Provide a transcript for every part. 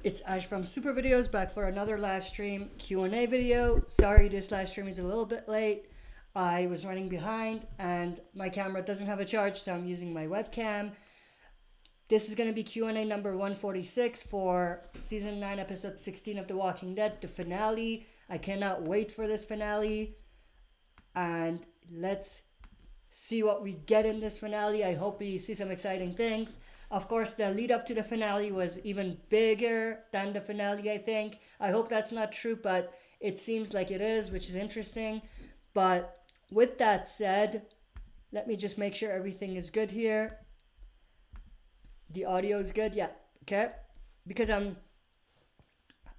It's Ash from SuperVideos back for another live stream Q&A video. Sorry this live stream is a little bit late. I was running behind and my camera doesn't have a charge, so I'm using my webcam. This is going to be Q&A number 146 for Season 9, Episode 16 of The Walking Dead, the finale. I cannot wait for this finale. And let's see what we get in this finale. I hope we see some exciting things. Of course, the lead up to the finale was even bigger than the finale, I think. I hope that's not true, but it seems like it is, which is interesting. But with that said, let me just make sure everything is good here. The audio is good, yeah, okay. Because I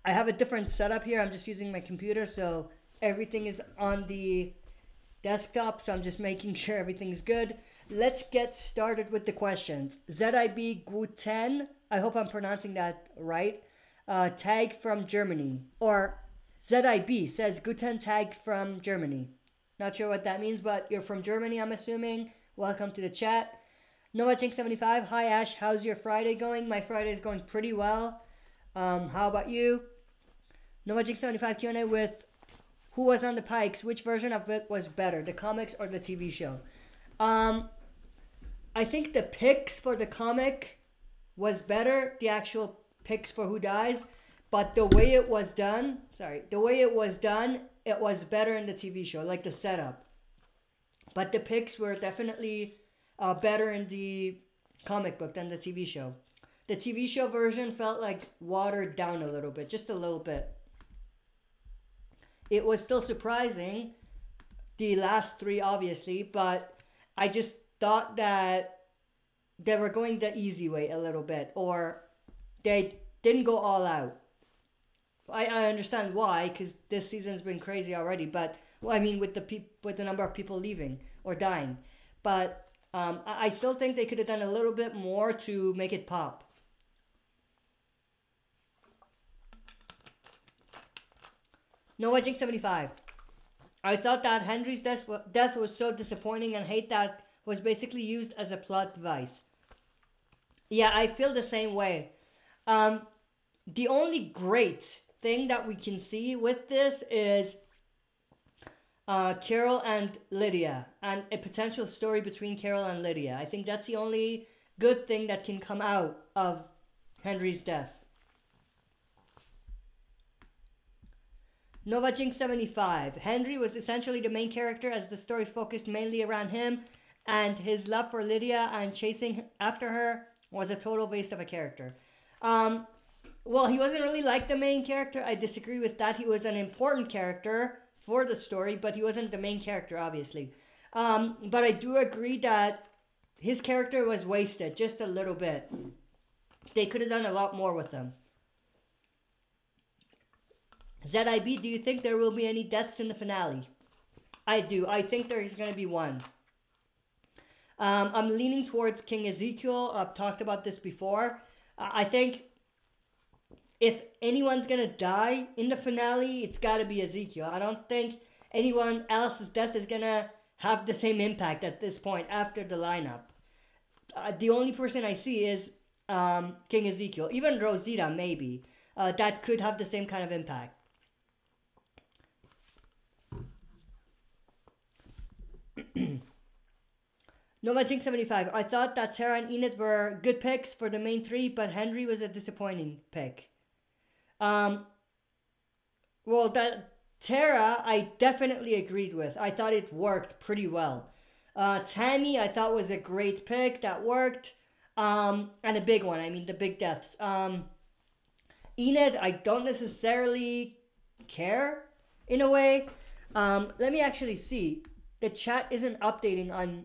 have a different setup here. I'm just using my computer, so everything is on the desktop, so I'm just making sure everything's good. Let's get started with the questions. ZIB Guten, I hope I'm pronouncing that right. Tag from Germany. Or ZIB says Guten Tag from Germany. Not sure what that means, but you're from Germany, I'm assuming. Welcome to the chat. NoahJink75, hi Ash, how's your Friday going? My Friday is going pretty well. How about you? NoahJink75 Q&A with who was on the Pikes? Which version of it was better, the comics or the TV show? I think the picks for the comic was better, the actual picks for who dies, but the way it was done, it was better in the TV show, like the setup. But the picks were definitely better in the comic book than the TV show. The TV show version felt like watered down a little bit, just a little bit. It was still surprising, the last three obviously, but I just thought that they were going the easy way a little bit, or they didn't go all out. I understand why, because this season's been crazy already, but well, I mean with the number of people leaving or dying, but I still think they could have done a little bit more to make it pop. NoahJink75, I thought that Henry's death was so disappointing and hate that was basically used as a plot device. Yeah, I feel the same way. The only great thing that we can see with this is Carol and Lydia, and a potential story between Carol and Lydia. I think that's the only good thing that can come out of Henry's death. NoahJink75, Henry was essentially the main character as the story focused mainly around him, and his love for Lydia and chasing after her was a total waste of a character. Well, he wasn't really like the main character. I disagree with that. He was an important character for the story, but he wasn't the main character, obviously. But I do agree that his character was wasted just a little bit. They could have done a lot more with him. ZIB, do you think there will be any deaths in the finale? I do. I think there is going to be one. I'm leaning towards King Ezekiel. I've talked about this before. I think if anyone's going to die in the finale, it's got to be Ezekiel. I don't think anyone else's death is going to have the same impact at this point after the lineup. The only person I see is King Ezekiel. Even Rosita, maybe. That could have the same kind of impact. NoahJink75, I thought that Tara and Enid were good picks for the main three, but Henry was a disappointing pick. Well, that Tara, I definitely agreed with. I thought it worked pretty well. Tammy, I thought was a great pick. That worked. And a big one. I mean, the big deaths. Enid, I don't necessarily care in a way. Let me actually see. The chat isn't updating on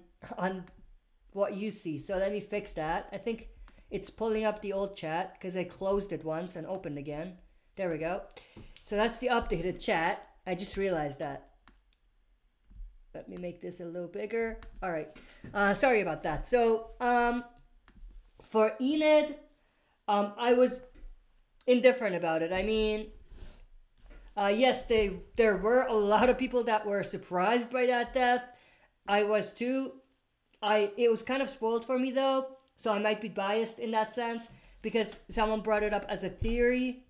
what you see, so let me fix that. I think it's pulling up the old chat because I closed it once and opened again. There we go. So that's the updated chat. I just realized that. Let me make this a little bigger. All right. Sorry about that. So for Enid, I was indifferent about it. I mean, yes, there were a lot of people that were surprised by that death. I was too. It was kind of spoiled for me though, so I might be biased in that sense. because someone brought it up as a theory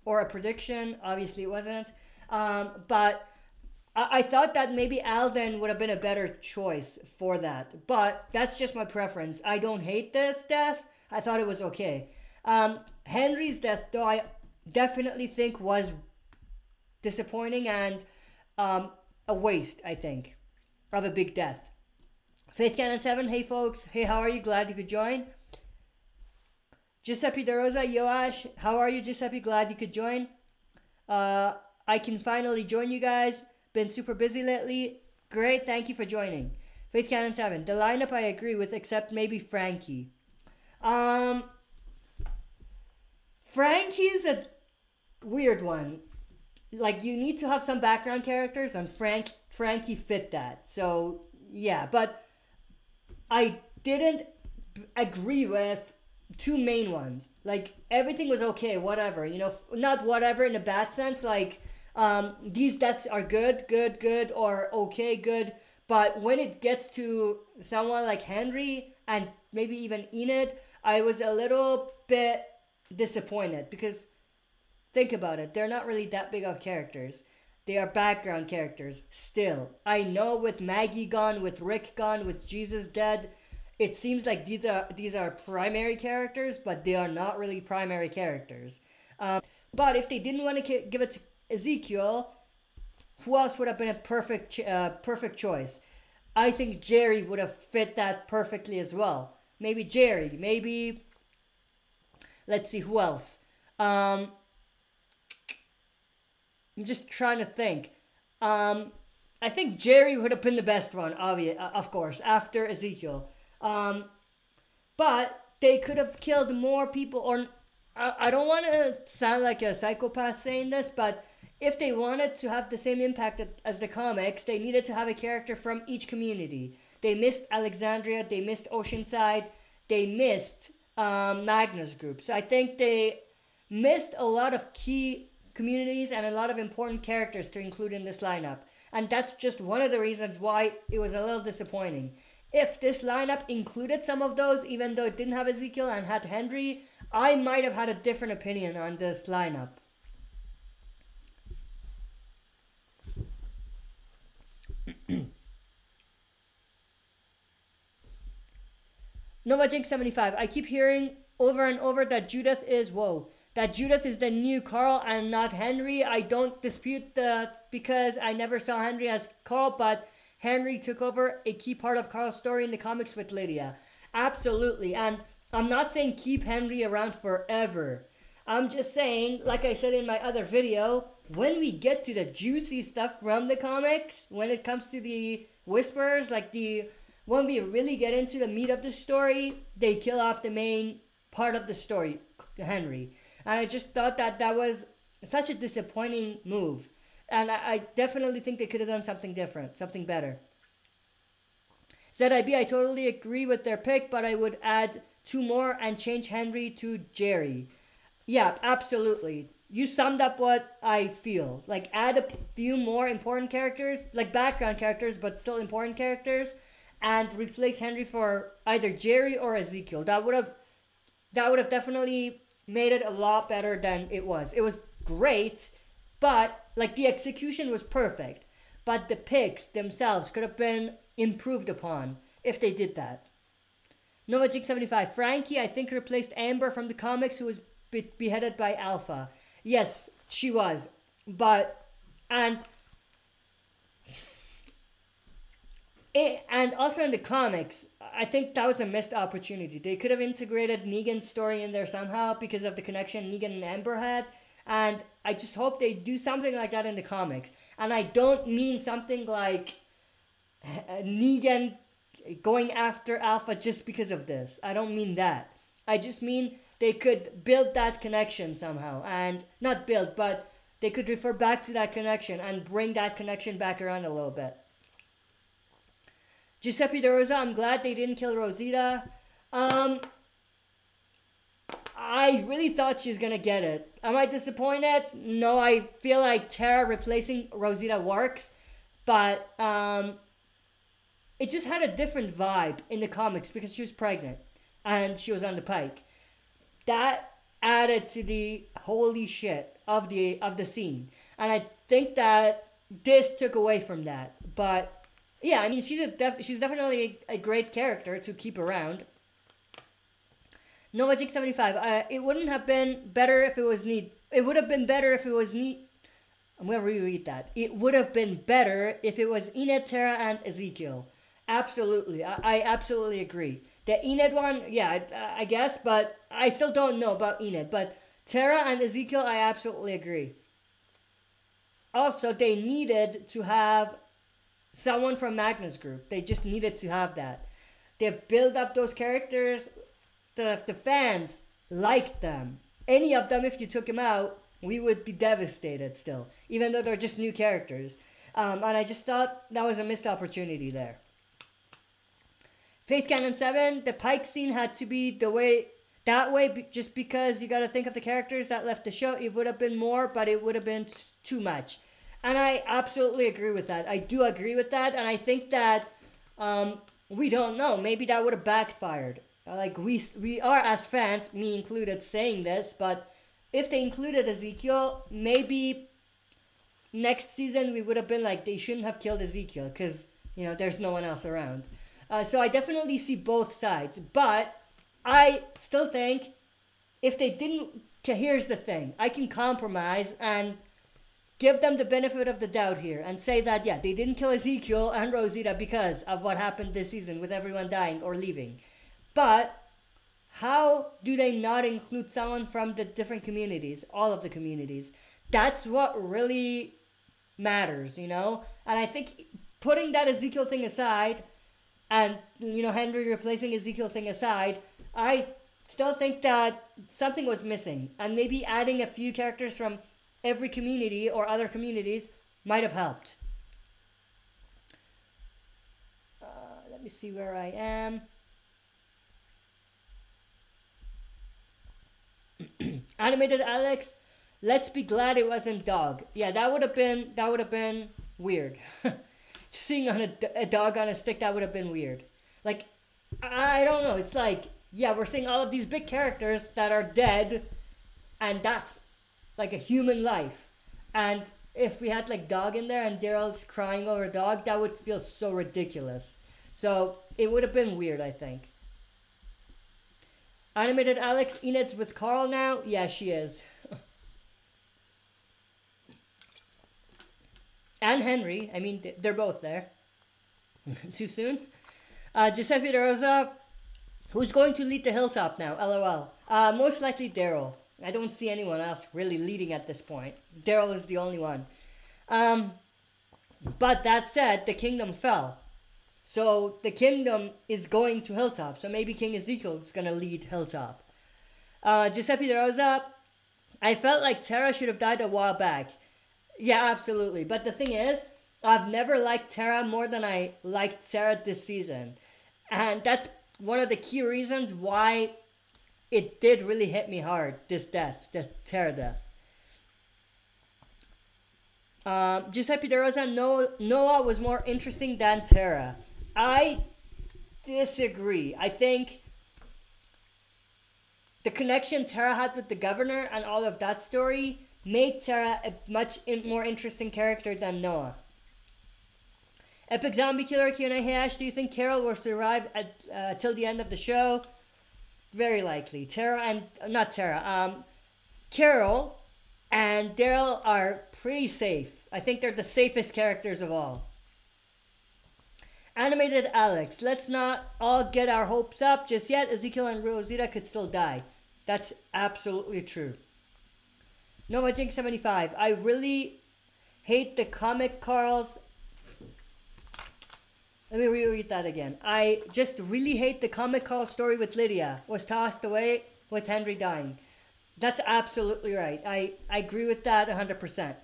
or a prediction. Obviously, it wasn't. But I thought that maybe Alden would have been a better choice for that. But that's just my preference. I don't hate this death. I thought it was okay. Henry's death, though, I definitely think was disappointing and a waste, I think, of a big death. Faith Cannon 7, hey folks. Hey, how are you? Glad you could join. Giuseppe De Rosa, Yoash, how are you, Giuseppe? Glad you could join. I can finally join you guys. Been super busy lately. Great, thank you for joining. Faith Cannon 7, the lineup I agree with, except maybe Frankie. Frankie's a weird one. Like, you need to have some background characters, and Frankie fit that. So, yeah, but I didn't agree with two main ones. Like, everything was okay, whatever, you know, not whatever in a bad sense, like, these deaths are good, or okay, good, but when it gets to someone like Henry, and maybe even Enid, I was a little bit disappointed, because, think about it, they're not really that big of characters. They are background characters, still. I know with Maggie gone, with Rick gone, with Jesus dead, it seems like these are primary characters, but they are not really primary characters. But if they didn't want to give it to Ezekiel, who else would have been a perfect choice? I think Jerry would have fit that perfectly as well. Maybe Jerry, maybe, let's see, who else? I'm just trying to think. I think Jerry would have been the best one, of course, after Ezekiel. But they could have killed more people, or I don't want to sound like a psychopath saying this, but if they wanted to have the same impact as the comics, they needed to have a character from each community. They missed Alexandria, they missed Oceanside, they missed Magnus Group. So I think they missed a lot of key communities and a lot of important characters to include in this lineup. And that's just one of the reasons why it was a little disappointing. If this lineup included some of those, even though it didn't have Ezekiel and had Henry, I might have had a different opinion on this lineup. NovaJink75, I keep hearing over and over that Judith is the new Carl and not Henry. I don't dispute that, because I never saw Henry as Carl, but Henry took over a key part of Carl's story in the comics with Lydia. Absolutely. And I'm not saying keep Henry around forever. I'm just saying, like I said in my other video, when we get to the juicy stuff from the comics, when it comes to the Whisperers, when we really get into the meat of the story, they kill off the main part of the story, Henry. And I just thought that was such a disappointing move. And I definitely think they could have done something different, something better. ZIB, I totally agree with their pick, but I would add 2 more and change Henry to Jerry. Yeah, absolutely. You summed up what I feel. Like, add a few more important characters, like background characters, but still important characters, and replace Henry for either Jerry or Ezekiel. That would have definitely made it a lot better than it was. It was great, but like the execution was perfect. But the picks themselves could have been improved upon if they did that. NovaJig75, Frankie, I think, replaced Amber from the comics, who was beheaded by Alpha. Yes, she was. And also in the comics, I think that was a missed opportunity. They could have integrated Negan's story in there somehow because of the connection Negan and Amber had. And I just hope they do something like that in the comics. And I don't mean something like Negan going after Alpha just because of this. I don't mean that. I just mean they could build that connection somehow. And not build, but they could refer back to that connection and bring that connection back around a little bit. Giuseppe De Rosa, I'm glad they didn't kill Rosita. I really thought she was going to get it. Am I disappointed? No, I feel like Tara replacing Rosita works. But it just had a different vibe in the comics because she was pregnant. And she was on the Pike. that added to the holy shit of the scene. And I think that this took away from that. But yeah, I mean, she's definitely a great character to keep around. Nova Jinx 75. It wouldn't have been better if it was neat. It would have been better if it was neat. I'm gonna reread that. It would have been better if it was Enid, Tara, and Ezekiel. Absolutely, I absolutely agree. The Enid one, yeah, I guess, but I still don't know about Enid. But Tara and Ezekiel, I absolutely agree. Also, they needed to have someone from Magnus Group. They just needed to have that. They've built up those characters. The fans liked them. Any of them, if you took them out, we would be devastated still, even though they're just new characters. And I just thought that was a missed opportunity there. Faith Cannon 7, the Pike scene had to be that way just because you got to think of the characters that left the show. It would have been more, but it would have been too much. And I absolutely agree with that. I do agree with that, and I think that we don't know. Maybe that would have backfired. Like we are as fans, me included, saying this, but if they included Ezekiel, maybe next season we would have been like, they shouldn't have killed Ezekiel because, you know, there's no one else around. So I definitely see both sides, but I still think if they didn't, here's the thing, I can compromise and give them the benefit of the doubt here and say that, yeah, they didn't kill Ezekiel and Rosita because of what happened this season with everyone dying or leaving. But how do they not include someone from the different communities, all of the communities? That's what really matters, you know? And I think putting that Ezekiel thing aside and, you know, Henry replacing Ezekiel thing aside, I still think that something was missing. And maybe adding a few characters from every community or other communities might have helped. Let me see where I am. Animated Alex, let's be glad it wasn't dog. Yeah, that would have been weird. Seeing on a dog on a stick, that would have been weird. Like, I don't know. It's like, yeah, we're seeing all of these big characters that are dead, and that's like a human life. And if we had like dog in there and Daryl's crying over dog, that would feel so ridiculous. So it would have been weird, I think. Animated Alex, Enid's with Carl now? Yeah, she is. And Henry. I mean, they're both there. Too soon? Giuseppe De Rosa, who's going to lead the Hilltop now? LOL. Most likely Daryl. I don't see anyone else really leading at this point. Daryl is the only one. But that said, the kingdom fell. So the kingdom is going to Hilltop. So maybe King Ezekiel is going to lead Hilltop. Giuseppe De Rosa, I felt like Tara should have died a while back. Yeah, absolutely. But the thing is, I've never liked Tara more than I liked Sarah this season. And that's one of the key reasons why it did really hit me hard, this Tara death. Giuseppe De Rosa, Noah was more interesting than Tara. I disagree. I think the connection Tara had with the governor and all of that story made Tara a much more interesting character than Noah. Epic Zombie Killer Q&A, hey Ash, do you think Carol will survive till the end of the show? Very likely. Carol and Daryl are pretty safe. I think they're the safest characters of all. Animated Alex, let's not all get our hopes up just yet. Ezekiel and Rosita could still die. That's absolutely true. Nova Jinx 75, I really hate the comic Carl's. Let me reread that again. I just really hate the comic Carl story with Lydia was tossed away with Henry dying. That's absolutely right. I agree with that 100%.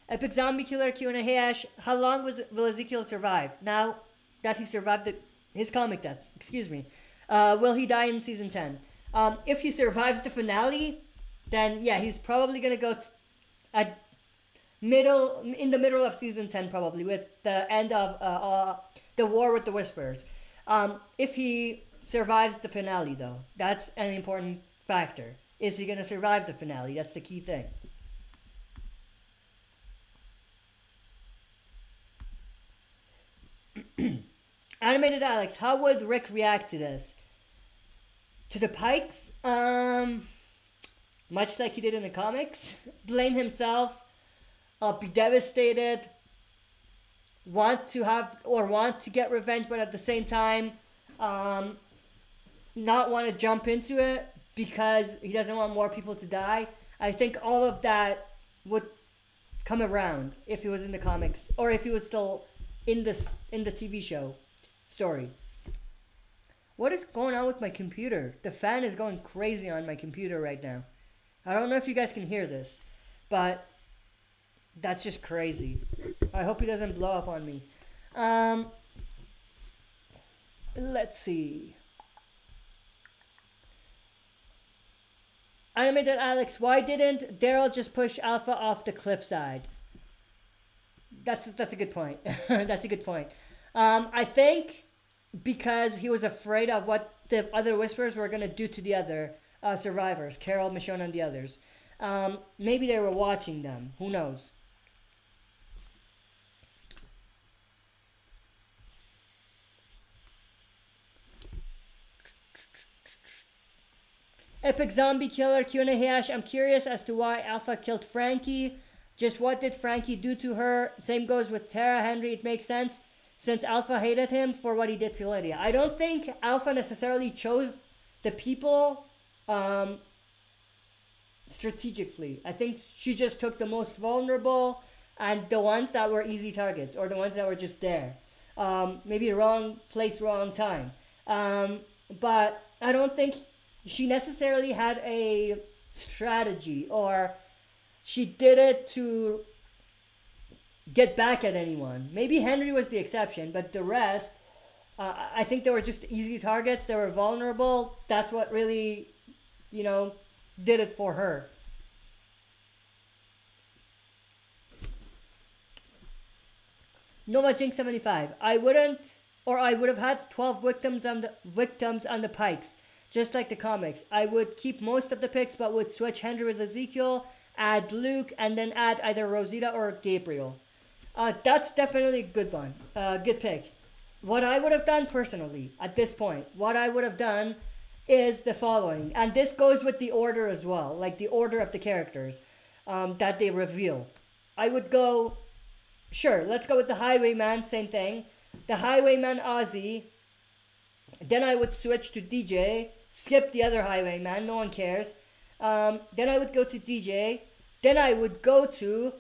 Epic Zombie Killer Q&A, hey Ash, how long will Ezekiel survive? Now that he survived his comic death, excuse me. Will he die in season 10? If he survives the finale, then yeah, he's probably going to go in the middle of season 10 probably, with the end of the War with the Whisperers. If he survives the finale though, that's an important factor. Is he going to survive the finale? That's the key thing. Animated Alex, how would Rick react to this? To the Pikes? Much like he did in the comics. Blame himself. Be devastated. Want to get revenge, but at the same time, not want to jump into it because he doesn't want more people to die. I think all of that would come around if he was in the comics, or if he was still in the TV show story. What is going on with my computer? The fan is going crazy on my computer right now. I don't know if you guys can hear this, but that's just crazy. I hope he doesn't blow up on me. Let's see. Animated Alex, why didn't Daryl just push Alpha off the cliffside? That's a good point. That's a good point. I think because he was afraid of what the other Whisperers were going to do to the other survivors, Carol, Michonne, and the others. Maybe they were watching them. Who knows? Epic Zombie Killer Q&A Hash. I'm curious as to why Alpha killed Frankie. Just what did Frankie do to her? Same goes with Tara Henry. It makes sense since Alpha hated him for what he did to Lydia. I don't think Alpha necessarily chose the people strategically. I think she just took the most vulnerable and the ones that were easy targets, or the ones that were just there. Maybe the wrong place, wrong time. But I don't think she necessarily had a strategy, or she did it to get back at anyone. Maybe Henry was the exception, but the rest, I think they were just easy targets. They were vulnerable. That's what really, did it for her. Nova Jinx 75. I would have had 12 victims on the Pikes. Just like the comics. I would keep most of the picks, but would switch Henry with Ezekiel, add Luke, and then add either Rosita or Gabriel. That's definitely a good one. Good pick. What I would have done personally at this point, what I would have done is the following. And this goes with the order as well, like the order of the characters that they reveal. I would go, sure, let's go with the Highwayman, same thing. The Highwayman Ozzy. Then I would switch to DJ. Skip the other Highwayman, no one cares. Then I would go to DJ. Then I would go to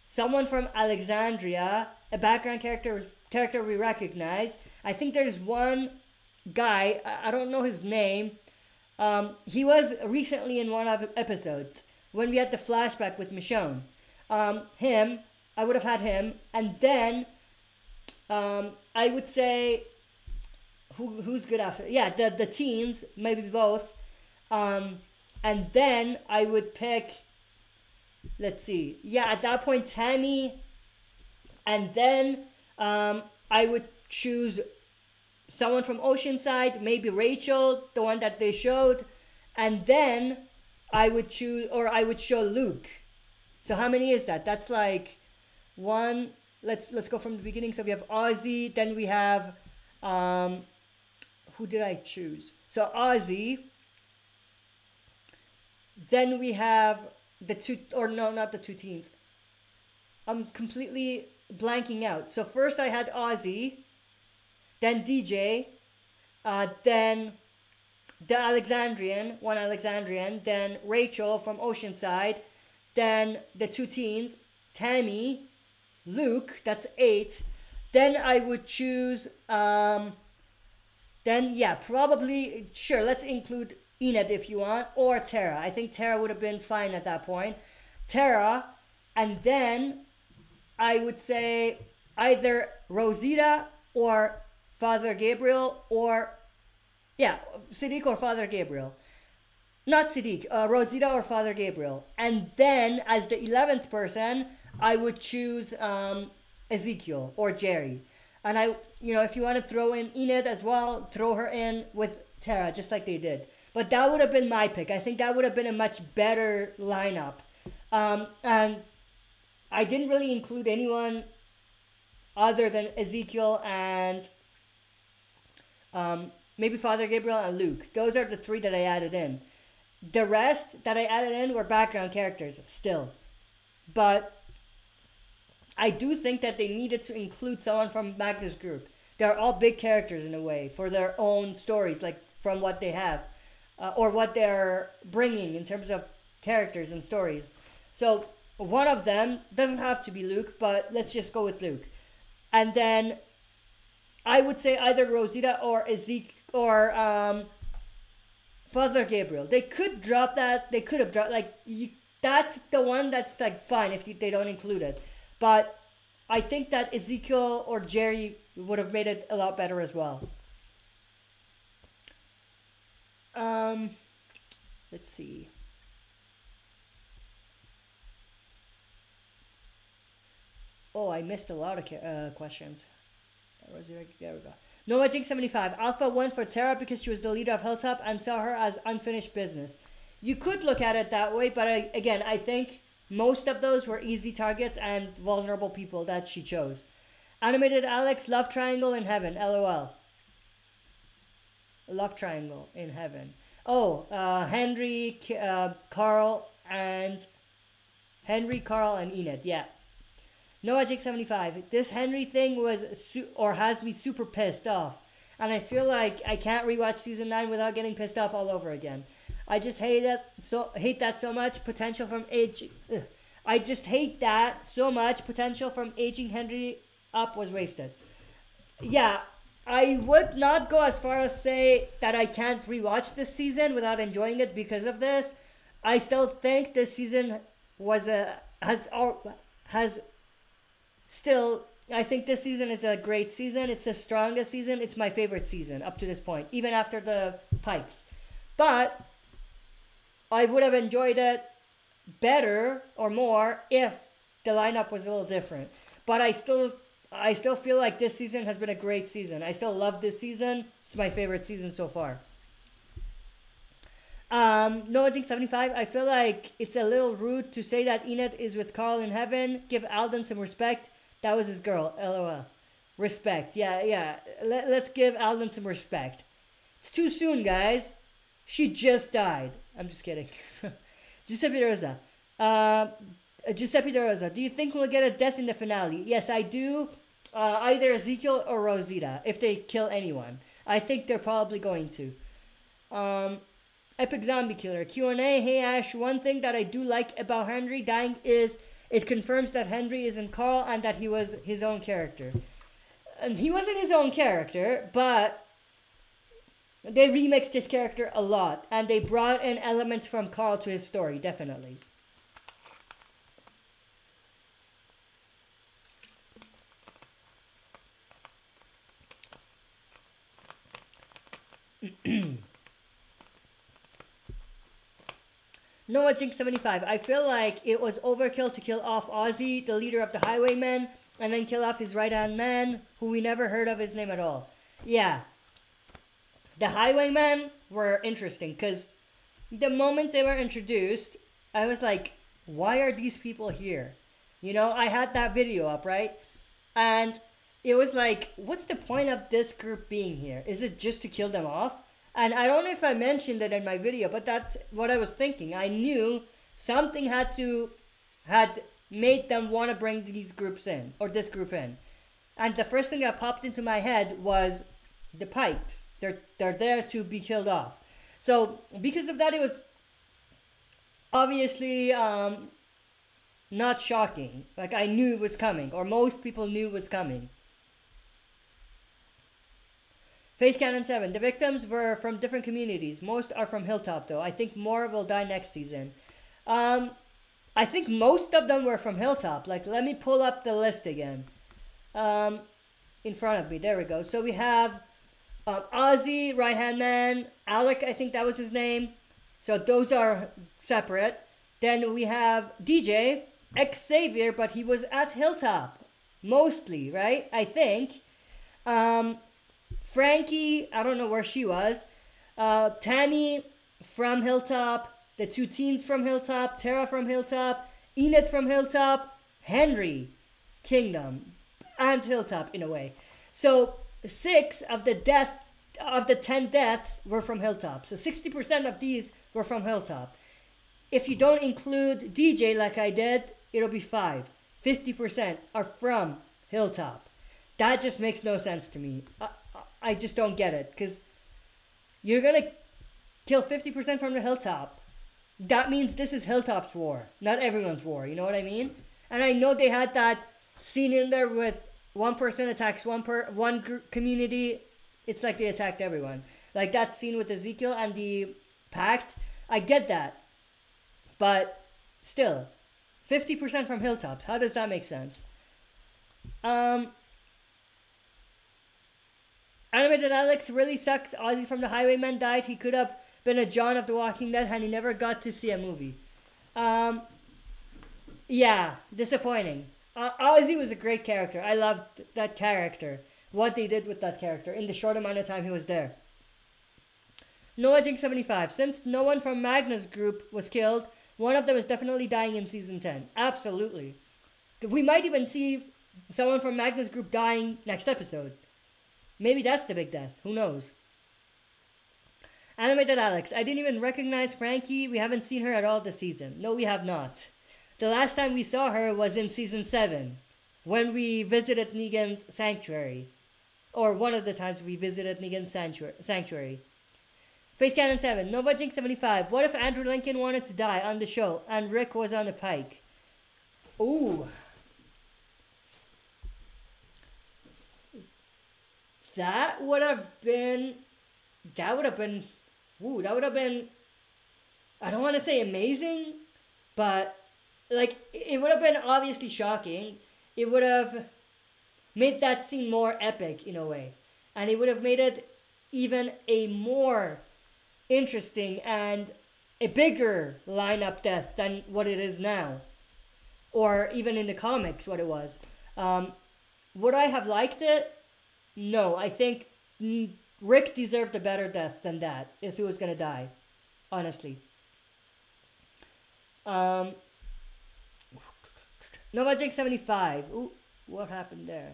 someone from Alexandria, a background character we recognize. I think there's one guy, I don't know his name. He was recently in one of the episodes when we had the flashback with Michonne. Him, I would have had him. And then I would say... Who's good after? Yeah, the teens, maybe both. And then I would pick, let's see. Yeah, at that point, Tammy. And then I would choose someone from Oceanside, maybe Rachel, the one that they showed. And then I would show Luke. So how many is that? That's like one. Let's go from the beginning. So we have Ozzy, then we have who did I choose? So Ozzy. Then we have the two, or no, not the two teens. I'm completely blanking out. So first I had Ozzy, then DJ, then the Alexandrian, then Rachel from Oceanside, then the two teens, Tammy, Luke, that's 8. Then I would choose, probably, sure, let's include Enid if you want, or Tara. I think Tara would have been fine at that point. Tara, and then I would say either Rosita or Father Gabriel, or, Siddiq or Father Gabriel. Not Siddiq, Rosita or Father Gabriel. And then, as the 11th person, I would choose Ezekiel or Jerry. And if you want to throw in Enid as well, throw her in with Tara, just like they did. But that would have been my pick. I think that would have been a much better lineup. And I didn't really include anyone other than Ezekiel and maybe Father Gabriel and Luke. Those are the three that I added in. The rest that I added in were background characters still. But I do think that they needed to include someone from Magnus' group. They're all big characters in a way for their own stories, like from what they have or what they're bringing in terms of characters and stories. So one of them doesn't have to be Luke, but let's just go with Luke. And then I would say either Rosita or Ezekiel or Father Gabriel. They could drop that. They could have dropped, like, that's the one that's like fine if they don't include it. But I think that Ezekiel or Jerry would have made it a lot better as well. Let's see. Oh, I missed a lot of questions. There we go. Noah Jink 75. Alpha went for Tara because she was the leader of Hilltop and saw her as unfinished business. You could look at it that way, but I think most of those were easy targets and vulnerable people that she chose. Animated Alex, love triangle in heaven. LOL. Love triangle in heaven. Oh, Henry, Carl, and Enid. Yeah. Noah Jake 75. This Henry thing was has me super pissed off, and I feel like I can't rewatch season 9 without getting pissed off all over again. I just hate that so much. Potential from age. I just hate that so much. Potential from aging Henry up was wasted. Yeah, I would not go as far as say that I can't rewatch this season without enjoying it because of this. I still think this season I think this season is a great season. It's the strongest season. It's my favorite season up to this point, even after the Pikes. But I would have enjoyed it better or more if the lineup was a little different. But I still feel like this season has been a great season. I still love this season. It's my favorite season so far. Noah Jink 75. I feel like it's a little rude to say that Enid is with Carl in heaven. Give Alden some respect. That was his girl. LOL. Respect. Yeah. Let's give Alden some respect. It's too soon, guys. She just died. I'm just kidding. Giuseppe Rosa. Giuseppe Rosa. Do you think we'll get a death in the finale? Yes, I do. Either Ezekiel or Rosita, if they kill anyone. I think they're probably going to. Epic Zombie Killer. Q&A. Hey, Ash. One thing that I do like about Henry dying is it confirms that Henry isn't Carl and that he was his own character. And he wasn't his own character, but they remixed his character a lot. And they brought in elements from Carl to his story, definitely. Noah Jink 75. I feel like it was overkill to kill off Ozzy, the leader of the Highwaymen, and then kill off his right-hand man, who we never heard of his name at all. Yeah. The Highwaymen were interesting, because the moment they were introduced, I was like, why are these people here? You know, I had that video up, right? And it was like, what's the point of this group being here? Is it just to kill them off? And I don't know if I mentioned it in my video, but that's what I was thinking. I knew something had made them want to bring these groups in, or this group in. And the first thing that popped into my head was the Pikes. They're there to be killed off. So because of that, it was obviously not shocking. Like, I knew it was coming, or most people knew it was coming. Faith Cannon 7. The victims were from different communities. Most are from Hilltop, though. I think more will die next season. I think most of them were from Hilltop. Like, let me pull up the list again. In front of me. There we go. So we have Ozzy, Right Hand Man. Alec, I think that was his name. So those are separate. Then we have DJ, Xavier, but he was at Hilltop. Mostly, right? I think. Frankie, I don't know where she was. Tammy, from Hilltop, the 2 teens from Hilltop, Tara from Hilltop, Enid from Hilltop, Henry, Kingdom, and Hilltop in a way. So 6 of the 10 deaths were from Hilltop. So 60% of these were from Hilltop. If you don't include DJ like I did, it'll be 5. 50% are from Hilltop. That just makes no sense to me. I just don't get it, because you're gonna kill 50% from the Hilltop. That means this is Hilltop's war, not everyone's war. You know what I mean? And I know they had that scene in there with one person attacks one community. It's like they attacked everyone. Like that scene with Ezekiel and the pact. I get that. But still, 50% from Hilltops. How does that make sense? Animated Alex really sucks. Ozzy from the Highwaymen died. He could have been a John of the Walking Dead and he never got to see a movie. Yeah, disappointing. Ozzy was a great character. I loved that character. What they did with that character in the short amount of time he was there. Noah Jinx 75. Since no one from Magna's group was killed, one of them is definitely dying in season 10. Absolutely. We might even see someone from Magna's group dying next episode. Maybe that's the big death. Who knows? Animated Alex. I didn't even recognize Frankie. We haven't seen her at all this season. No, we have not. The last time we saw her was in season 7. When we visited Negan's sanctuary. Or one of the times we visited Negan's sanctuary. Faith Cannon 7. Nova Jinx 75. What if Andrew Lincoln wanted to die on the show and Rick was on the Pike? Ooh. That would have been, I don't want to say amazing, but like it would have been obviously shocking. It would have made that scene more epic in a way. And it would have made it even a more interesting and a bigger lineup death than what it is now. Or even in the comics what it was. Would I have liked it? No, I think Rick deserved a better death than that if he was going to die. Honestly. Nova Jinx 75. Ooh, what happened there?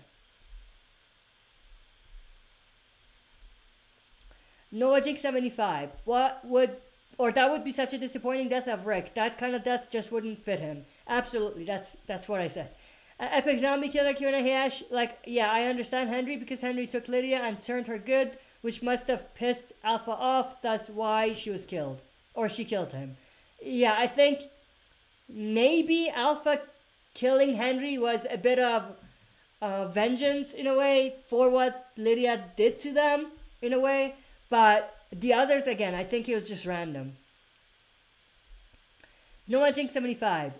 Noah Jinx 75. That would be such a disappointing death of Rick. That kind of death just wouldn't fit him. Absolutely, that's what I said. Epic Zombie Killer Q&A Hash. Like, yeah, I understand Henry because Henry took Lydia and turned her good, which must have pissed Alpha off. That's why she was killed. Or she killed him. Yeah, I think maybe Alpha killing Henry was a bit of vengeance in a way for what Lydia did to them in a way. But the others, again, I think it was just random. Noah Jinx 75.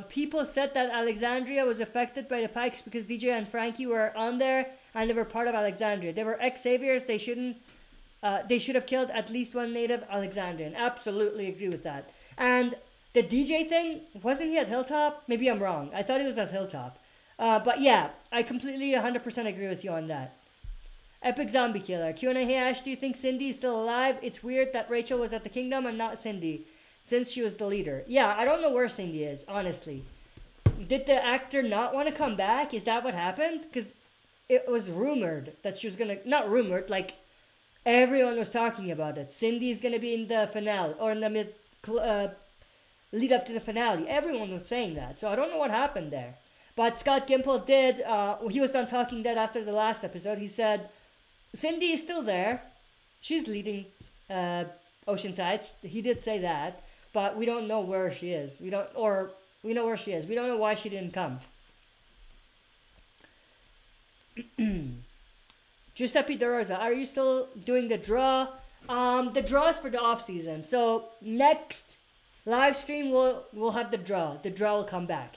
People said that Alexandria was affected by the Pikes because DJ and Frankie were on there and they were part of Alexandria. They were ex-saviors. They should have killed at least one native Alexandrian. Absolutely agree with that. And the DJ thing, wasn't he at Hilltop? Maybe I'm wrong. I thought he was at Hilltop. But yeah, I completely 100% agree with you on that. Epic Zombie Killer. Q&A, hey Ash, do you think Cindy is still alive? It's weird that Rachel was at the Kingdom and not Cindy, since she was the leader. Yeah, I don't know where Cindy is, honestly. Did the actor not want to come back? Is that what happened? Because it was rumored that she was going to... Not rumored, like, everyone was talking about it. Cindy's going to be in the finale, or in the lead up to the finale. Everyone was saying that, so I don't know what happened there. But Scott Gimple did... he was done Talking Dead after the last episode. He said, Cindy is still there. She's leading Oceanside. He did say that. But we don't know where she is. We know where she is. We don't know why she didn't come. Giuseppe De Rosa, are you still doing the draw? The draw is for the off season. So next live stream we'll have the draw. The draw will come back.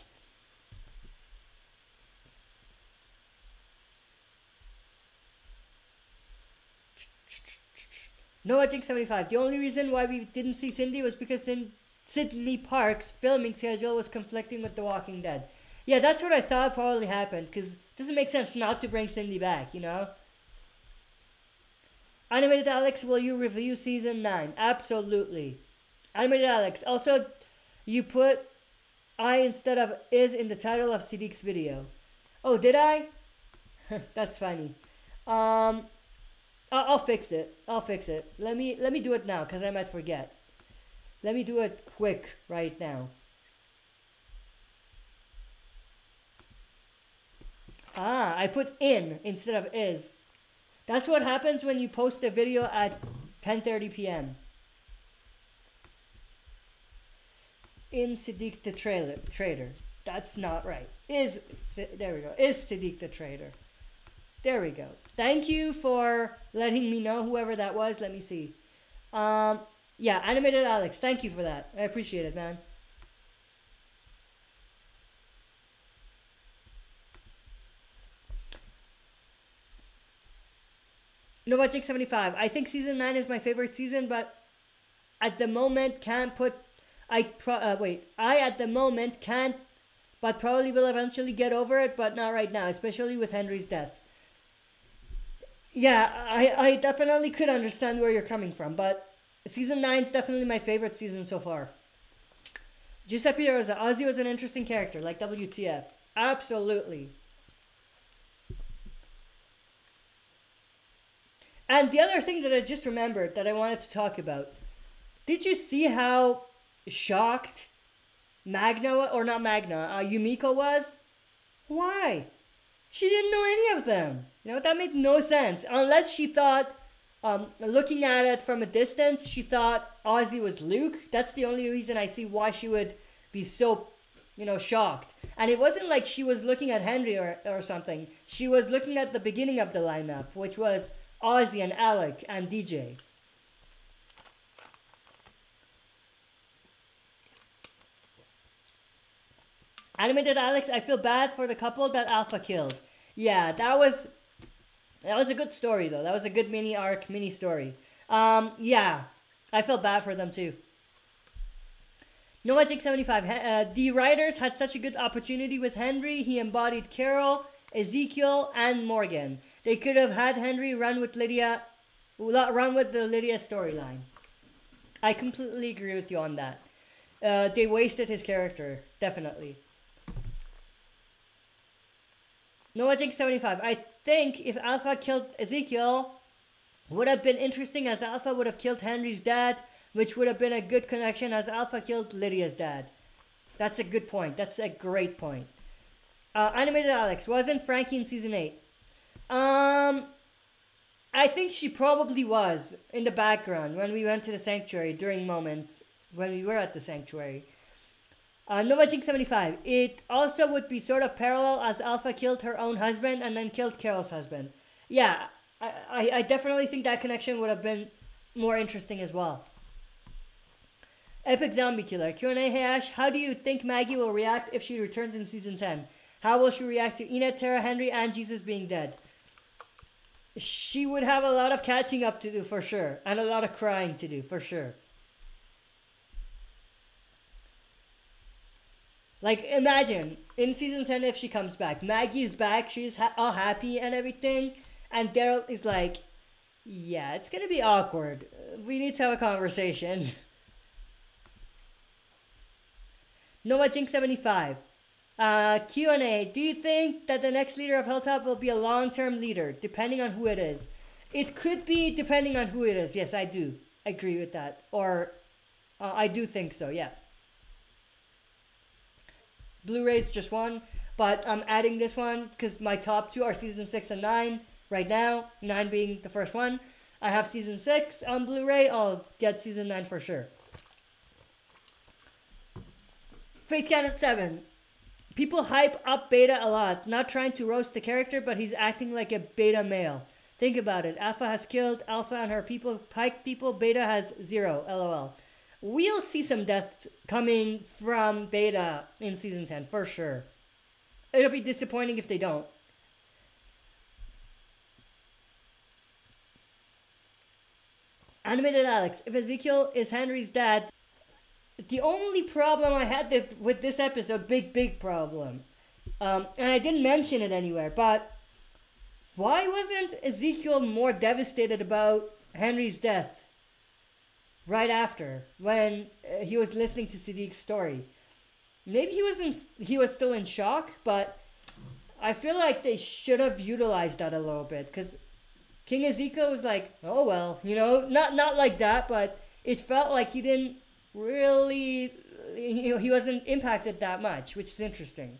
Noah Jinx 75. The only reason why we didn't see Cindy was because Sydney Park's filming schedule was conflicting with The Walking Dead. Yeah, that's what I thought probably happened, because it doesn't make sense not to bring Cindy back, you know? Animated Alex, will you review season 9? Absolutely. Animated Alex, also, you put I instead of is in the title of Siddiq's video. Oh, did I? That's funny. I'll fix it. I'll fix it. Let me do it now, because I might forget. Let me do it quick right now. I put in instead of is. That's what happens when you post a video at 10:30 p.m. In Siddiq the Trader. That's not right. There we go. Is Siddiq the Trader. There we go. Thank you for letting me know, whoever that was. Let me see. Yeah, Animated Alex. Thank you for that. I appreciate it, man. NovaJink75. I think season 9 is my favorite season, but at the moment can't put. I at the moment can't, but probably will eventually get over it, but not right now, especially with Henry's death. Yeah, I definitely could understand where you're coming from, but season 9 is definitely my favorite season so far. Giuseppe Rosa, Ozzy was an interesting character, like WTF. Absolutely. And the other thing that I just remembered that I wanted to talk about. Did you see how shocked Yumiko was? Why? She didn't know any of them. You know, that made no sense. Unless she thought, looking at it from a distance, she thought Ozzy was Luke. That's the only reason I see why she would be so, shocked. And it wasn't like she was looking at Henry or something. She was looking at the beginning of the lineup, which was Ozzy and Alec and DJ. Animated Alex, I feel bad for the couple that Alpha killed. Yeah, that was a good story though. That was a good mini story. Yeah, I feel bad for them too. NoMagic75, the writers had such a good opportunity with Henry. He embodied Carol, Ezekiel, and Morgan. They could have had Henry run with the Lydia storyline. I completely agree with you on that. They wasted his character, definitely. NoMagic75, I think if Alpha killed Ezekiel, would have been interesting as Alpha would have killed Henry's dad, which would have been a good connection as Alpha killed Lydia's dad. That's a good point. That's a great point. Animated Alex, wasn't Frankie in season 8? I think she probably was in the background when we went to the sanctuary during moments when we were at the sanctuary. NoMagic75, it also would be sort of parallel as Alpha killed her own husband and then killed Carol's husband. Yeah, I definitely think that connection would have been more interesting as well. Epic Zombie Killer, Q&A, hey Ash, how do you think Maggie will react if she returns in season 10? How will she react to Enid, Tara, Henry, and Jesus being dead? She would have a lot of catching up to do for sure, and a lot of crying to do for sure. Like, imagine, in season 10 if she comes back. Maggie's back, she's all happy and everything. And Daryl is like, yeah, it's gonna be awkward. We need to have a conversation. NoahJink75. Q&A. Do you think that the next leader of Hilltop will be a long-term leader, depending on who it is? It could be depending on who it is. Yes, I do agree with that. Or, I do think so, yeah. Blu-ray's just one, but I'm adding this one because my top two are season 6 and 9 right now, 9 being the first one. I have season 6 on Blu-ray. I'll get season 9 for sure. Faith Cannon 7. People hype up Beta a lot, not trying to roast the character, but he's acting like a Beta male. Think about it. Alpha has killed Alpha and her people, Pike people. Beta has 0, lol. We'll see some deaths coming from Beta in season 10, for sure. It'll be disappointing if they don't. Animated Alex, if Ezekiel is Henry's dad, the only problem I had with this episode, big problem, and I didn't mention it anywhere, but why wasn't Ezekiel more devastated about Henry's death right after, when he was listening to Siddiq's story. Maybe he was still in shock, but I feel like they should have utilized that a little bit, because King Ezekiel was like, oh well, you know, not like that, but it felt like he didn't really, you know, he wasn't impacted that much, which is interesting.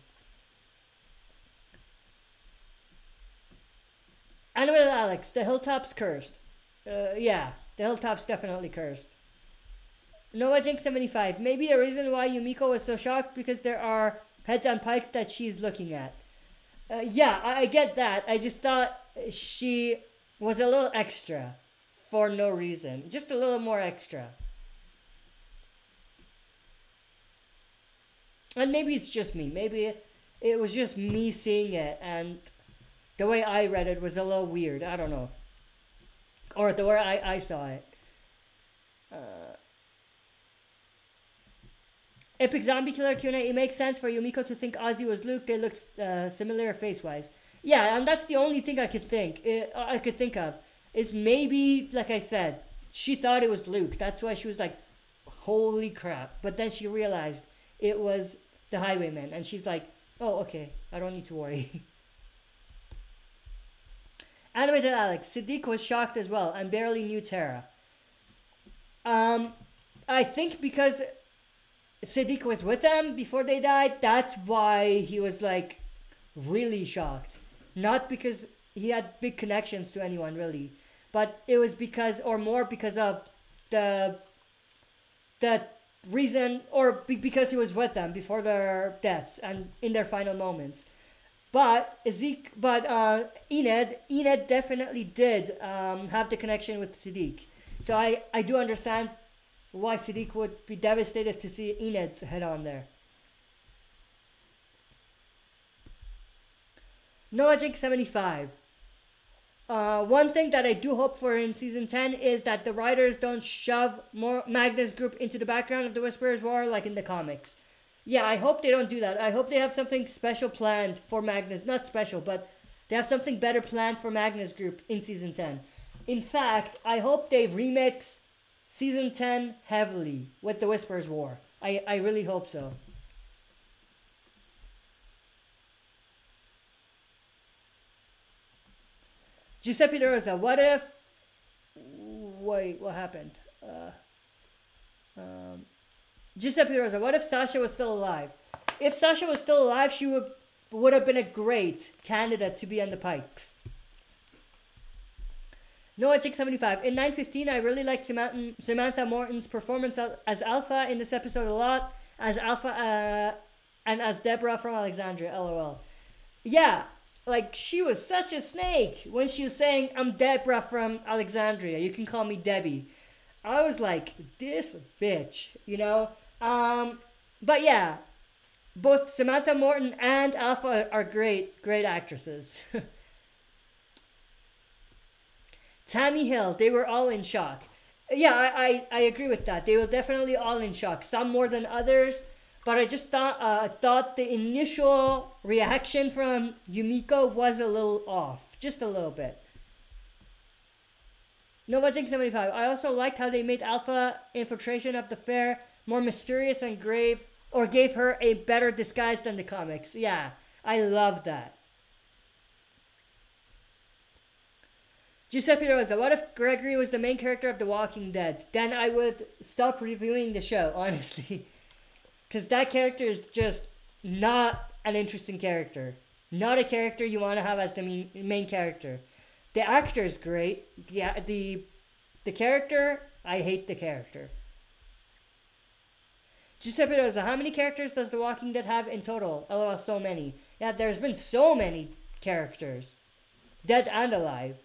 Animated Alex, the hilltop's cursed. Yeah, the hilltop's definitely cursed. Noah Jink 75, maybe the reason why Yumiko was so shocked because there are heads on pikes that she's looking at. Yeah, I get that. I just thought she was a little extra for no reason. Just a little more extra. And maybe it's just me. Maybe it was just me seeing it, and the way I read it was a little weird. I don't know. Or the way I saw it. Epic Zombie Killer Q&A. It makes sense for Yumiko to think Ozzy was Luke. They looked similar face-wise. Yeah, and that's the only thing I could think of. Is maybe, like I said, she thought it was Luke. That's why she was like, holy crap. But then she realized it was the Highwayman. And she's like, oh, okay. I don't need to worry. Animated Alex. Siddiq was shocked as well and barely knew Tara. I think because Siddiq was with them before they died, that's why he was like really shocked. Not because he had big connections to anyone really, but it was because, or more because of the reason, or because he was with them before their deaths and in their final moments. But Enid definitely did have the connection with Siddiq. So I do understand why Siddiq would be devastated to see Enid's head on there. Noah Jink 75. One thing that I do hope for in season 10 is that the writers don't shove more Magnus Group into the background of the Whisperer's War like in the comics. Yeah, I hope they don't do that. I hope they have something special planned for Magnus. Not special, but they have something better planned for Magnus Group in season 10. In fact, I hope they remix season 10 heavily with the Whisperer's War. I really hope so. Giuseppe De Rosa, what if... Wait, what happened? Giuseppe De Rosa, what if Sasha was still alive? If Sasha was still alive, she would have been a great candidate to be on the Pikes. Noah Chick 75. In 9:15, I really liked Samantha Morton's performance as Alpha in this episode a lot. As Alpha and as Deborah from Alexandria, LOL. Yeah, like she was such a snake when she was saying, I'm Deborah from Alexandria. You can call me Debbie. I was like, this bitch, you know? But yeah, both Samantha Morton and Alpha are great actresses. Tammy Hill, they were all in shock. Yeah, I agree with that. They were definitely all in shock. Some more than others. But I just thought the initial reaction from Yumiko was a little off. Just a little bit. Nova Jink 75. I also liked how they made Alpha infiltration of the fair more mysterious and grave, or gave her a better disguise than the comics. Yeah, I love that. Giuseppe Rosa, what if Gregory was the main character of The Walking Dead? Then I would stop reviewing the show, honestly. Because that character is just not an interesting character. Not a character you want to have as the main character. The actor is great. Yeah, the character, I hate the character. Giuseppe Rosa, how many characters does The Walking Dead have in total? LOL, so many. Yeah, there's been so many characters. Dead and alive.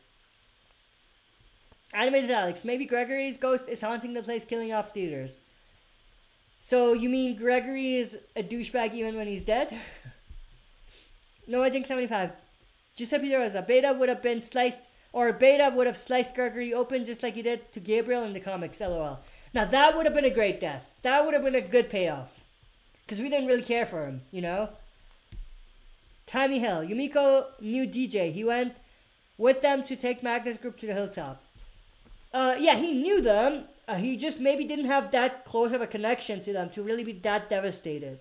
Animated Alex, maybe Gregory's ghost is haunting the place, killing off theaters. So you mean Gregory is a douchebag even when he's dead? Noah Jink 75. Giuseppe De Rosa, Beta would have been sliced, or Beta would have sliced Gregory open just like he did to Gabriel in the comics, LOL. Now that would have been a great death. That would have been a good payoff. Because we didn't really care for him, you know? Tammy Hill, Yumiko knew DJ. He went with them to take Magnus Group to the hilltop. Yeah, he knew them. He just maybe didn't have that close of a connection to them to really be that devastated.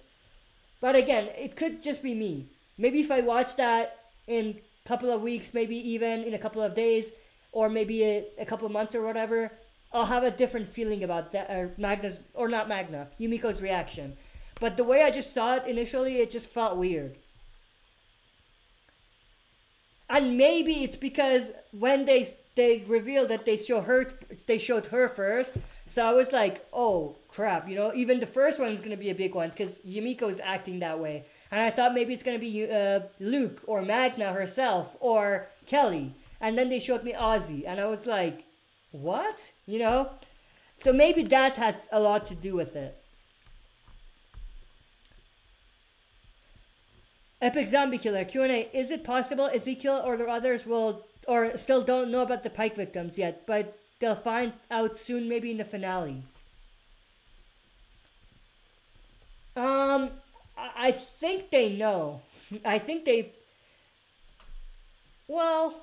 But again, it could just be me. Maybe if I watch that in a couple of weeks, maybe even in a couple of days, or maybe a couple of months or whatever, I'll have a different feeling about that, Yumiko's reaction. But the way I just saw it initially, it just felt weird. And maybe it's because when they revealed that they showed her first, so I was like, oh crap, you know, even the first one's gonna be a big one because Yumiko is acting that way, and I thought maybe it's gonna be Luke or Magna herself or Kelly, and then they showed me Ozzy, and I was like, what, you know? So maybe that had a lot to do with it. Epic Zombie Killer Q&A. Is it possible Ezekiel or the others will or still don't know about the Pike victims yet, but they'll find out soon, maybe in the finale? I think they know. I think they... Well...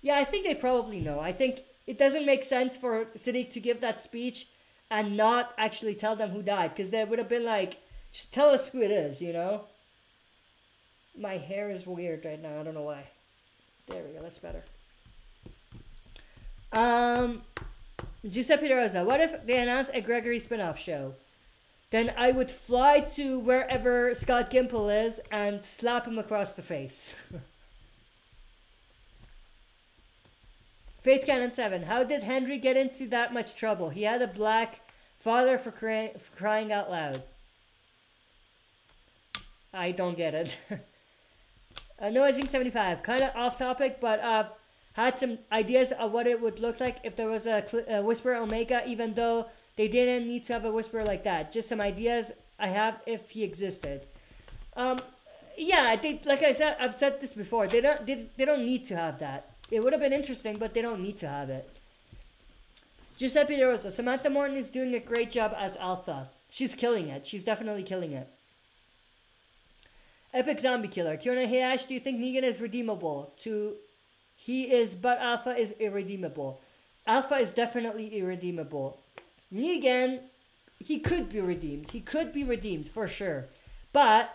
Yeah, I think they probably know. I think it doesn't make sense for Siddiq to give that speech and not actually tell them who died, because they would have been like, just tell us who it is, you know? My hair is weird right now. I don't know why. There we go. That's better. Giuseppe Rosa. What if they announce a Gregory spin-off show? Then I would fly to wherever Scott Gimple is and slap him across the face. Faith Cannon 7. How did Henry get into that much trouble? He had a black father for crying out loud. I don't get it. Noah Jing 75. Kind of off topic, but I've had some ideas of what it would look like if there was a Whisperer Omega, even though they didn't need to have a Whisperer like that. Just some ideas I have if he existed. Yeah, like I said, I've said this before. They don't need to have that. It would have been interesting, but they don't need to have it. Giuseppe De Rosa. Samantha Morton is doing a great job as Alpha. She's killing it. She's definitely killing it. Epic Zombie Killer. Q&A. Hey Ash, do you think Negan is redeemable? He is, but Alpha is irredeemable. Alpha is definitely irredeemable. Negan, he could be redeemed. He could be redeemed for sure. But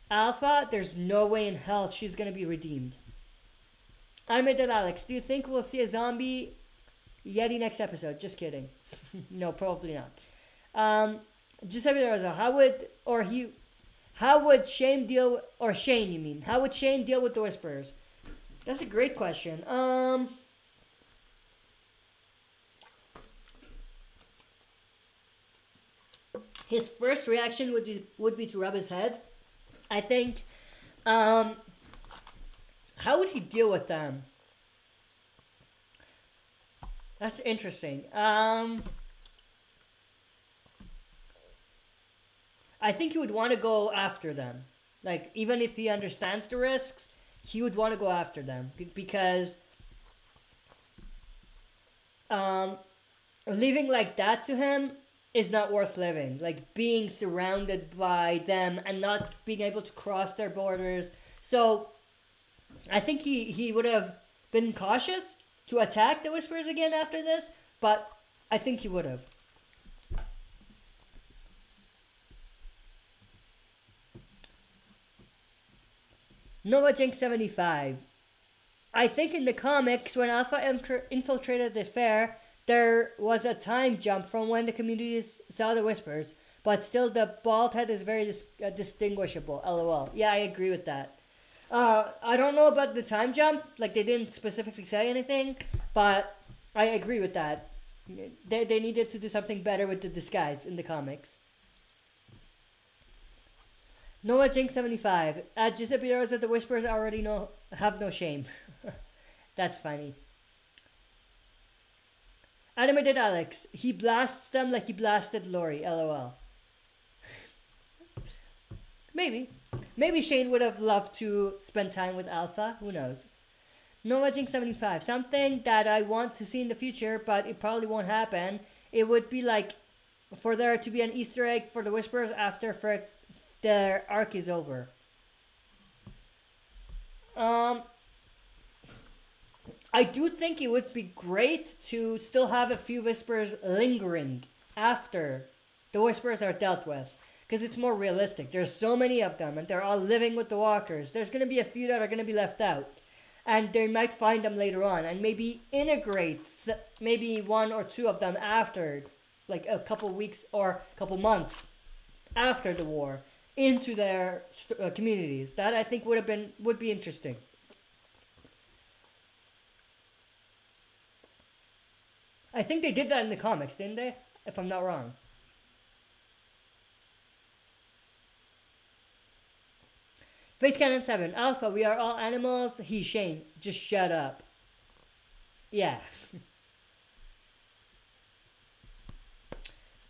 Alpha, there's no way in hell she's going to be redeemed. I made that, Alex. Do you think we'll see a zombie Yeti next episode? Just kidding. No, probably not. Giuseppe Rosa, how would Shane deal, or Shane you mean, how would Shane deal with the Whisperers? That's a great question. His first reaction would be to rub his head. I think, how would he deal with them? That's interesting. I think he would want to go after them. Like, even if he understands the risks, he would want to go after them. Because living like that to him is not worth living. Like, being surrounded by them and not being able to cross their borders. So, I think he would have been cautious to attack the Whisperers again after this. But I think he would have. Noah Jinx 75. I think in the comics, when Alpha infiltrated the fair, there was a time jump from when the communities saw the Whispers, but still the bald head is very distinguishable. LOL. Yeah, I agree with that. I don't know about the time jump, like they didn't specifically say anything, but I agree with that. They needed to do something better with the disguise in the comics. Noah Jinx 75. Giuseppe Rosa, the Whisperers already have no shame. That's funny. Animated Alex. He blasts them like he blasted Lori. LOL. Maybe. Maybe Shane would have loved to spend time with Alpha. Who knows? Noah Jinx 75. Something that I want to see in the future, but it probably won't happen. It would be like for there to be an Easter egg for the Whisperers after their arc is over. I I do think it would be great to still have a few Whispers lingering after the Whispers are dealt with. Because it's more realistic. There's so many of them, and they're all living with the Walkers. There's going to be a few that are going to be left out. And they might find them later on, and maybe integrate maybe one or two of them after, like a couple weeks or a couple months after the war, into their communities. That I think would be interesting. I think they did that in the comics, didn't they? If I'm not wrong. Faith Cannon 7. Alpha, we are all animals. He, Shane. Just shut up. Yeah.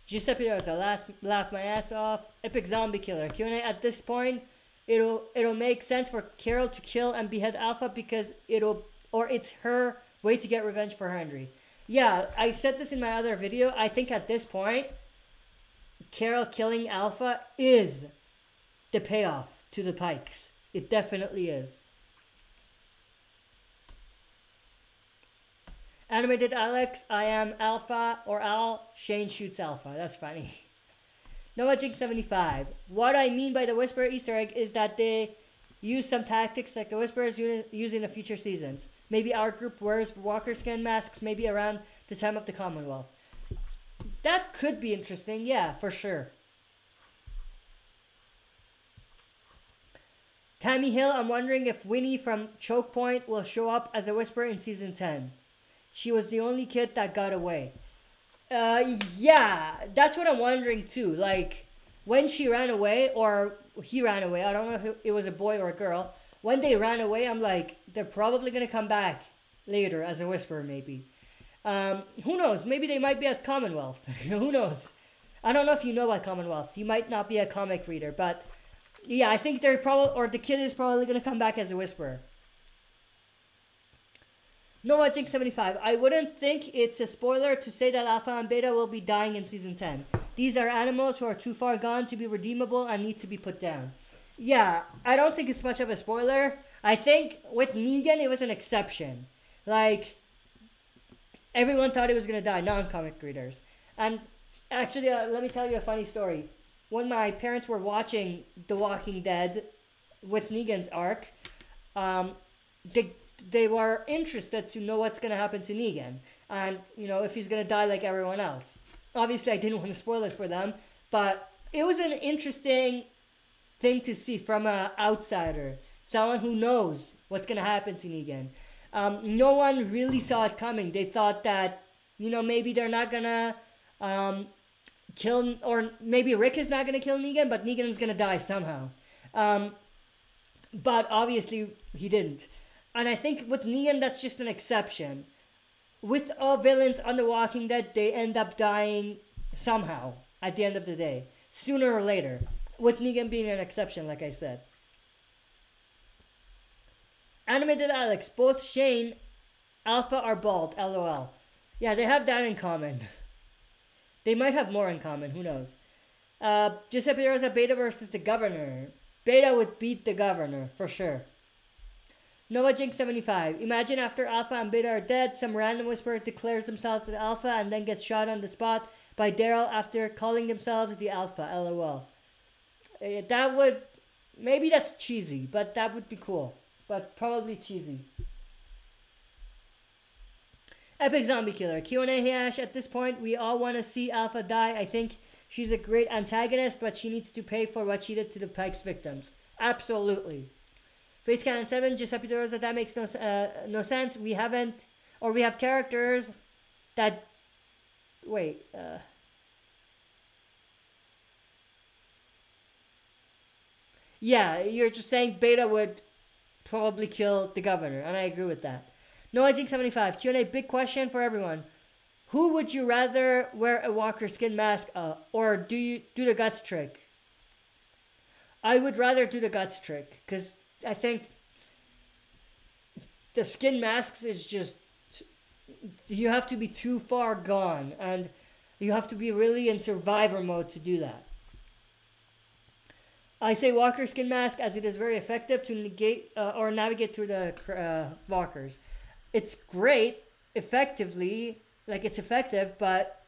Giuseppe Rosa, laugh my ass off. Epic zombie killer. Q&A, at this point, it'll make sense for Carol to kill and behead Alpha because it's her way to get revenge for Henry. Yeah, I said this in my other video. I think at this point, Carol killing Alpha is the payoff to the Pikes. It definitely is. Animated Alex, I am Alpha or Al. Shane shoots Alpha. That's funny. Noah Jinx 75. What I mean by the Whisper Easter egg is that they use some tactics like the Whisperers use in the future seasons. Maybe our group wears Walker skin masks maybe around the time of the Commonwealth. That could be interesting. Yeah, for sure. Tammy Hill, I'm wondering if Winnie from Choke Point will show up as a Whisperer in Season 10. She was the only kid that got away. Yeah, that's what I'm wondering too. Like, when she ran away, or he ran away, I don't know if it was a boy or a girl. When they ran away, I'm like, they're probably going to come back later as a Whisperer maybe. Who knows? Maybe they might be at Commonwealth. Who knows? I don't know if you know about Commonwealth. You might not be a comic reader, but yeah, I think they're probably, or the kid is probably going to come back as a Whisperer. Noah Jinx 75. I wouldn't think it's a spoiler to say that Alpha and Beta will be dying in Season 10. These are animals who are too far gone to be redeemable and need to be put down. Yeah, I don't think it's much of a spoiler. I think with Negan, it was an exception. Like, everyone thought he was going to die, non-comic readers. And actually, let me tell you a funny story. When my parents were watching The Walking Dead with Negan's arc, they were interested to know what's going to happen to Negan. And, you know, if he's going to die like everyone else. Obviously, I didn't want to spoil it for them. But it was an interesting thing to see from an outsider. Someone who knows what's going to happen to Negan. No one really saw it coming. They thought that, you know, maybe they're not going to kill, or maybe Rick is not going to kill Negan, but Negan is going to die somehow. But obviously, he didn't. And I think with Negan, that's just an exception. With all villains on The Walking Dead, they end up dying somehow at the end of the day. Sooner or later. With Negan being an exception, like I said. Animated Alex, both Shane, Alpha are bald, LOL. Yeah, they have that in common. They might have more in common, who knows. Giuseppe Rosa, Beta versus the Governor. Beta would beat the Governor, for sure. Noah Jinx 75. Imagine after Alpha and Beta are dead, some random Whisperer declares themselves the Alpha and then gets shot on the spot by Daryl after calling themselves the Alpha, LOL. That would... Maybe that's cheesy, but that would be cool. But probably cheesy. Epic Zombie Killer. Q&A Hash. At this point, we all want to see Alpha die. I think she's a great antagonist, but she needs to pay for what she did to the Pike's victims. Absolutely. Faith Cannon 7. Giuseppe De Rosa. That makes no sense. We have characters that... Wait. Yeah, you're just saying Beta would probably kill the Governor, and I agree with that. Noah Jinx 75. Q&A, big question for everyone. Who would you rather wear a Walker skin mask or do you do the guts trick? I would rather do the guts trick, because I think the skin masks is just... You have to be too far gone, and you have to be really in survivor mode to do that. I say Walker skin mask as it is very effective to negate or navigate through the walkers. it's great, effectively, like it's effective, but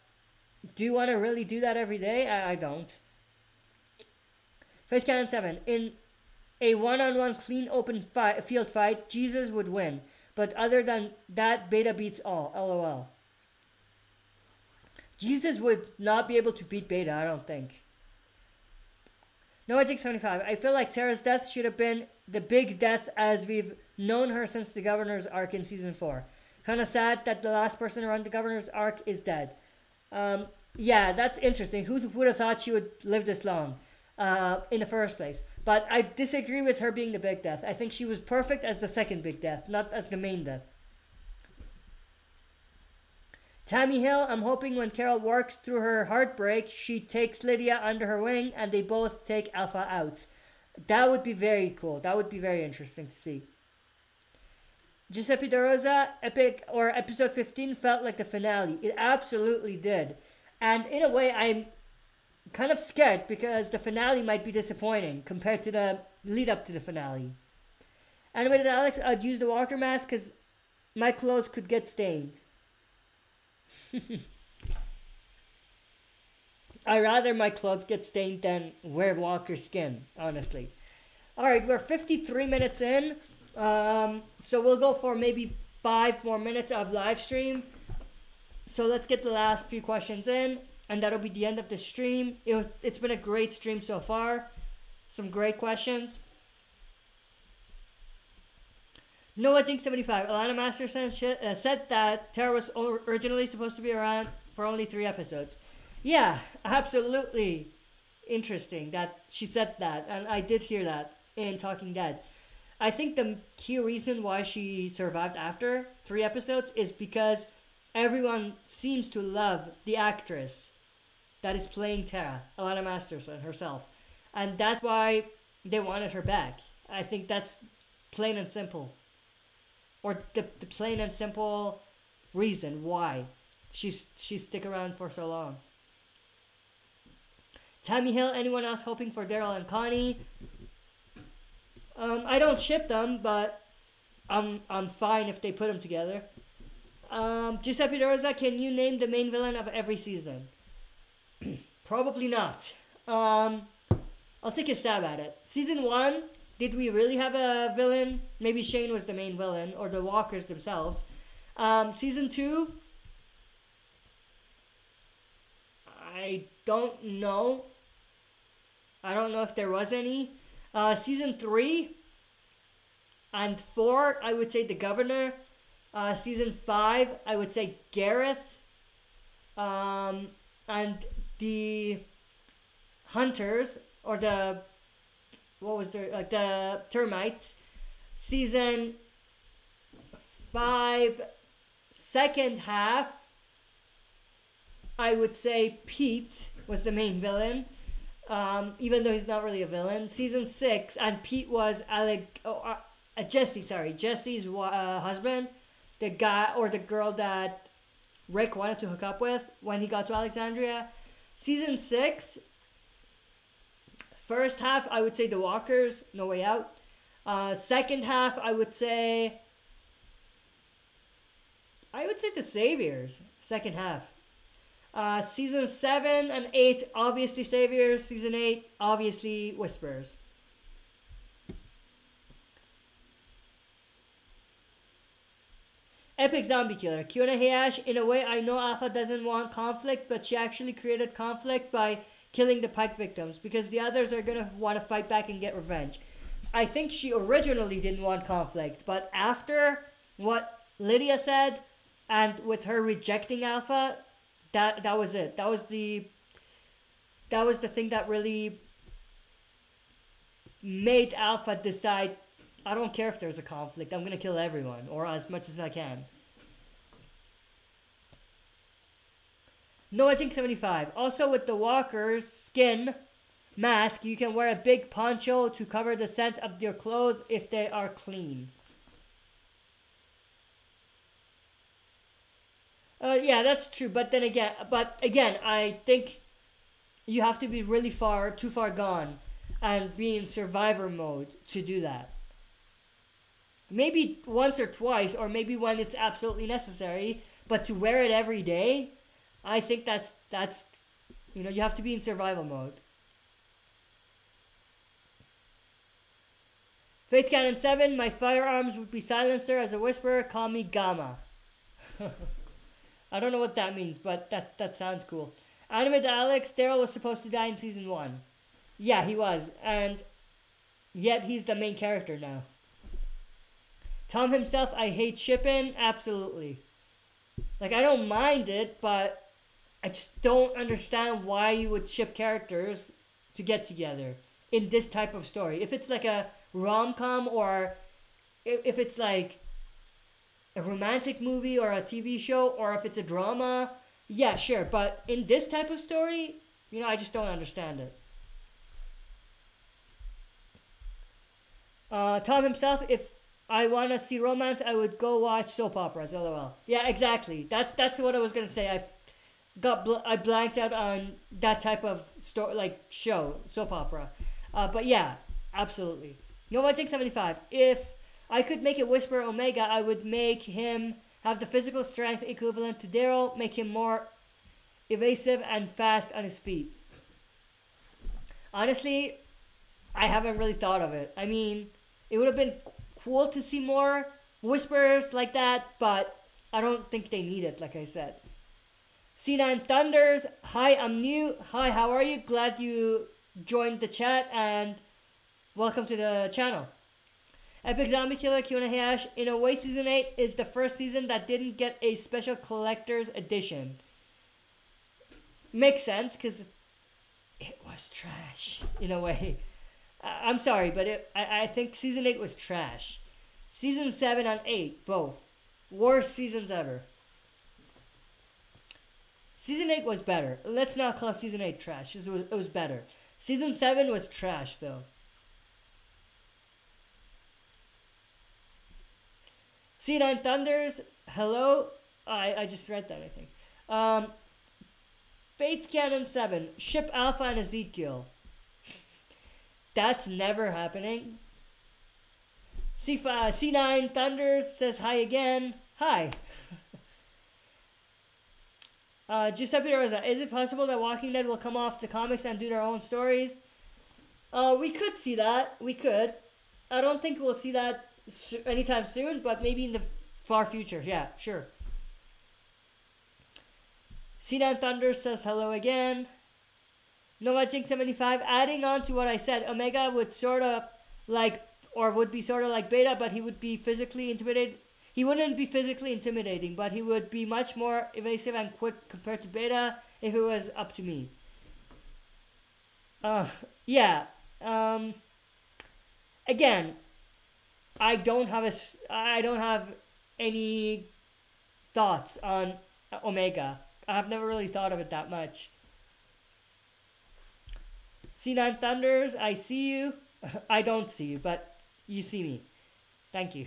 do you want to really do that every day? I don't. Faith Cannon 7. In a one-on-one clean open field fight, Jesus would win. But other than that, Beta beats all. LOL. Jesus would not be able to beat Beta, I don't think. NoahJig75. I feel like Tara's death should have been the big death as we've known her since the Governor's arc in Season 4. Kind of sad that the last person around the Governor's arc is dead. Yeah, that's interesting. Who would have thought she would live this long in the first place? But I disagree with her being the big death. I think she was perfect as the second big death, not as the main death. Tammy Hill, I'm hoping when Carol works through her heartbreak, she takes Lydia under her wing and they both take Alpha out. That would be very cool. That would be very interesting to see. Giuseppe De Rosa, episode 15 felt like the finale. It absolutely did. And in a way, I'm kind of scared because the finale might be disappointing compared to the lead up to the finale. Animated Alex, I'd use the walker mask because my clothes could get stained. I'd rather my clothes get stained than wear walker skin, honestly. Alright, we're 53 minutes in. So we'll go for maybe 5 more minutes of live stream. So let's get the last few questions in, and that'll be the end of the stream. It's been a great stream so far. Some great questions. Noah Jink 75. Alana Masterson said that Tara was originally supposed to be around for only 3 episodes. Yeah, absolutely interesting that she said that, and I did hear that in Talking Dead. I think the key reason why she survived after 3 episodes is because everyone seems to love the actress that is playing Tara, Alana Masterson herself. And that's why they wanted her back. I think that's plain and simple. Or the plain and simple reason why she's stick around for so long. Tammy Hill, anyone else hoping for Daryl and Connie? I don't ship them, but I'm fine if they put them together. Giuseppe De Rosa, can you name the main villain of every season? Probably not. I'll take a stab at it. Season 1, did we really have a villain? Maybe Shane was the main villain, or the walkers themselves. Season 2, I don't know. I don't know if there was any. Season 3 and 4, I would say the Governor. Season 5, I would say Gareth. And the Hunters, or the, what was there, like the Termites. Season 5, second half, I would say Pete was the main villain. Even though he's not really a villain. Season 6, and Pete was Jesse's husband, the guy or the girl that Rick wanted to hook up with when he got to Alexandria. Season 6, first half, I would say the Walkers, No Way Out. Second half, I would say the Saviors, second half. Season 7 and 8, obviously Saviors. Season 8, obviously Whisperers. Epic Zombie Killer. Kiona Hayash, in a way, I know Alpha doesn't want conflict, but she actually created conflict by killing the Pike victims, because the others are going to want to fight back and get revenge. I think she originally didn't want conflict, but after what Lydia said, and with her rejecting Alpha, that was it. That was the thing that really made Alpha decide, I don't care if there's a conflict, I'm going to kill everyone, or as much as I can. Noah Jink 75. Also, with the Walker's skin mask, you can wear a big poncho to cover the scent of your clothes if they are clean. Yeah, that's true. But again, I think you have to be really too far gone and be in survivor mode to do that. maybe once or twice, or maybe when it's absolutely necessary, but to wear it every day, I think that's you know, you have to be in survival mode. Faith Cannon 7, my firearms would be silencer as a whisperer, call me Gamma. I don't know what that means, but that sounds cool. Animate Alex, Daryl was supposed to die in season 1. Yeah, he was, and yet he's the main character now. Tom himself, I hate shipping, absolutely. Like, I don't mind it, but I just don't understand why you would ship characters to get together in this type of story. If it's like a rom-com, or if it's like a romantic movie or a TV show, or if it's a drama, yeah, sure. But in this type of story, you know, I just don't understand it. Tom himself, if I want to see romance, I would go watch soap operas, lol. Yeah, exactly. That's what I was going to say. I blanked out on that type of story, like show, soap opera. But yeah, absolutely. No Watching 75. If I could make it Whisper Omega, I would make him have the physical strength equivalent to Daryl, make him more evasive and fast on his feet. Honestly, I haven't really thought of it. I mean, it would have been cool to see more whispers like that, but I don't think they need it, like I said. C9 Thunders, hi, I'm new. Hi, how are you? Glad you joined the chat, and welcome to the channel. Epic Zombie Killer Q&A Hash. In a way, Season 8 is the first season that didn't get a special collector's edition. Makes sense, because it was trash, in a way. I'm sorry, but I think Season 8 was trash. Season 7 and 8, both. Worst seasons ever. Season 8 was better. Let's not call Season 8 trash. It was better. Season 7 was trash, though. C9 Thunders, hello. I just read that, I think. Faith Cannon 7, ship Alpha and Ezekiel. That's never happening. C9 Thunders says hi again. Hi. Giuseppe Rosa, is it possible that Walking Dead will come off the comics and do their own stories? We could see that. We could. I don't think we'll see that anytime soon, but maybe in the far future. Yeah, sure. C9 Thunder says hello again. Nova Jink 75, adding on to what I said, Omega would sort of like, or would be sort of like Beta, but he would be physically intimidated. He wouldn't be physically intimidating, but he would be much more evasive and quick compared to Beta if it was up to me. Yeah. Again, I don't have any thoughts on Omega. I've never really thought of it that much. C9 Thunders, I see you. I don't see you, but you see me. Thank you.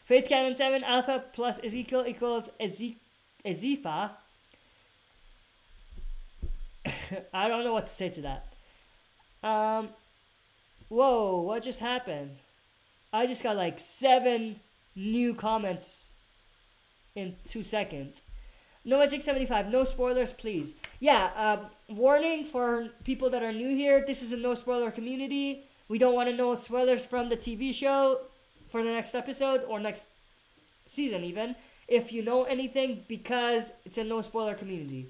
Faith Cannon 7, Alpha plus Ezekiel equals Ezefa. I don't know what to say to that. Whoa, what just happened? I just got like 7 new comments in 2 seconds. Nomagic 75, no spoilers, please. Yeah, warning for people that are new here. This is a no spoiler community. We don't want to know spoilers from the TV show for the next episode or next season even, if you know anything, because it's a no spoiler community.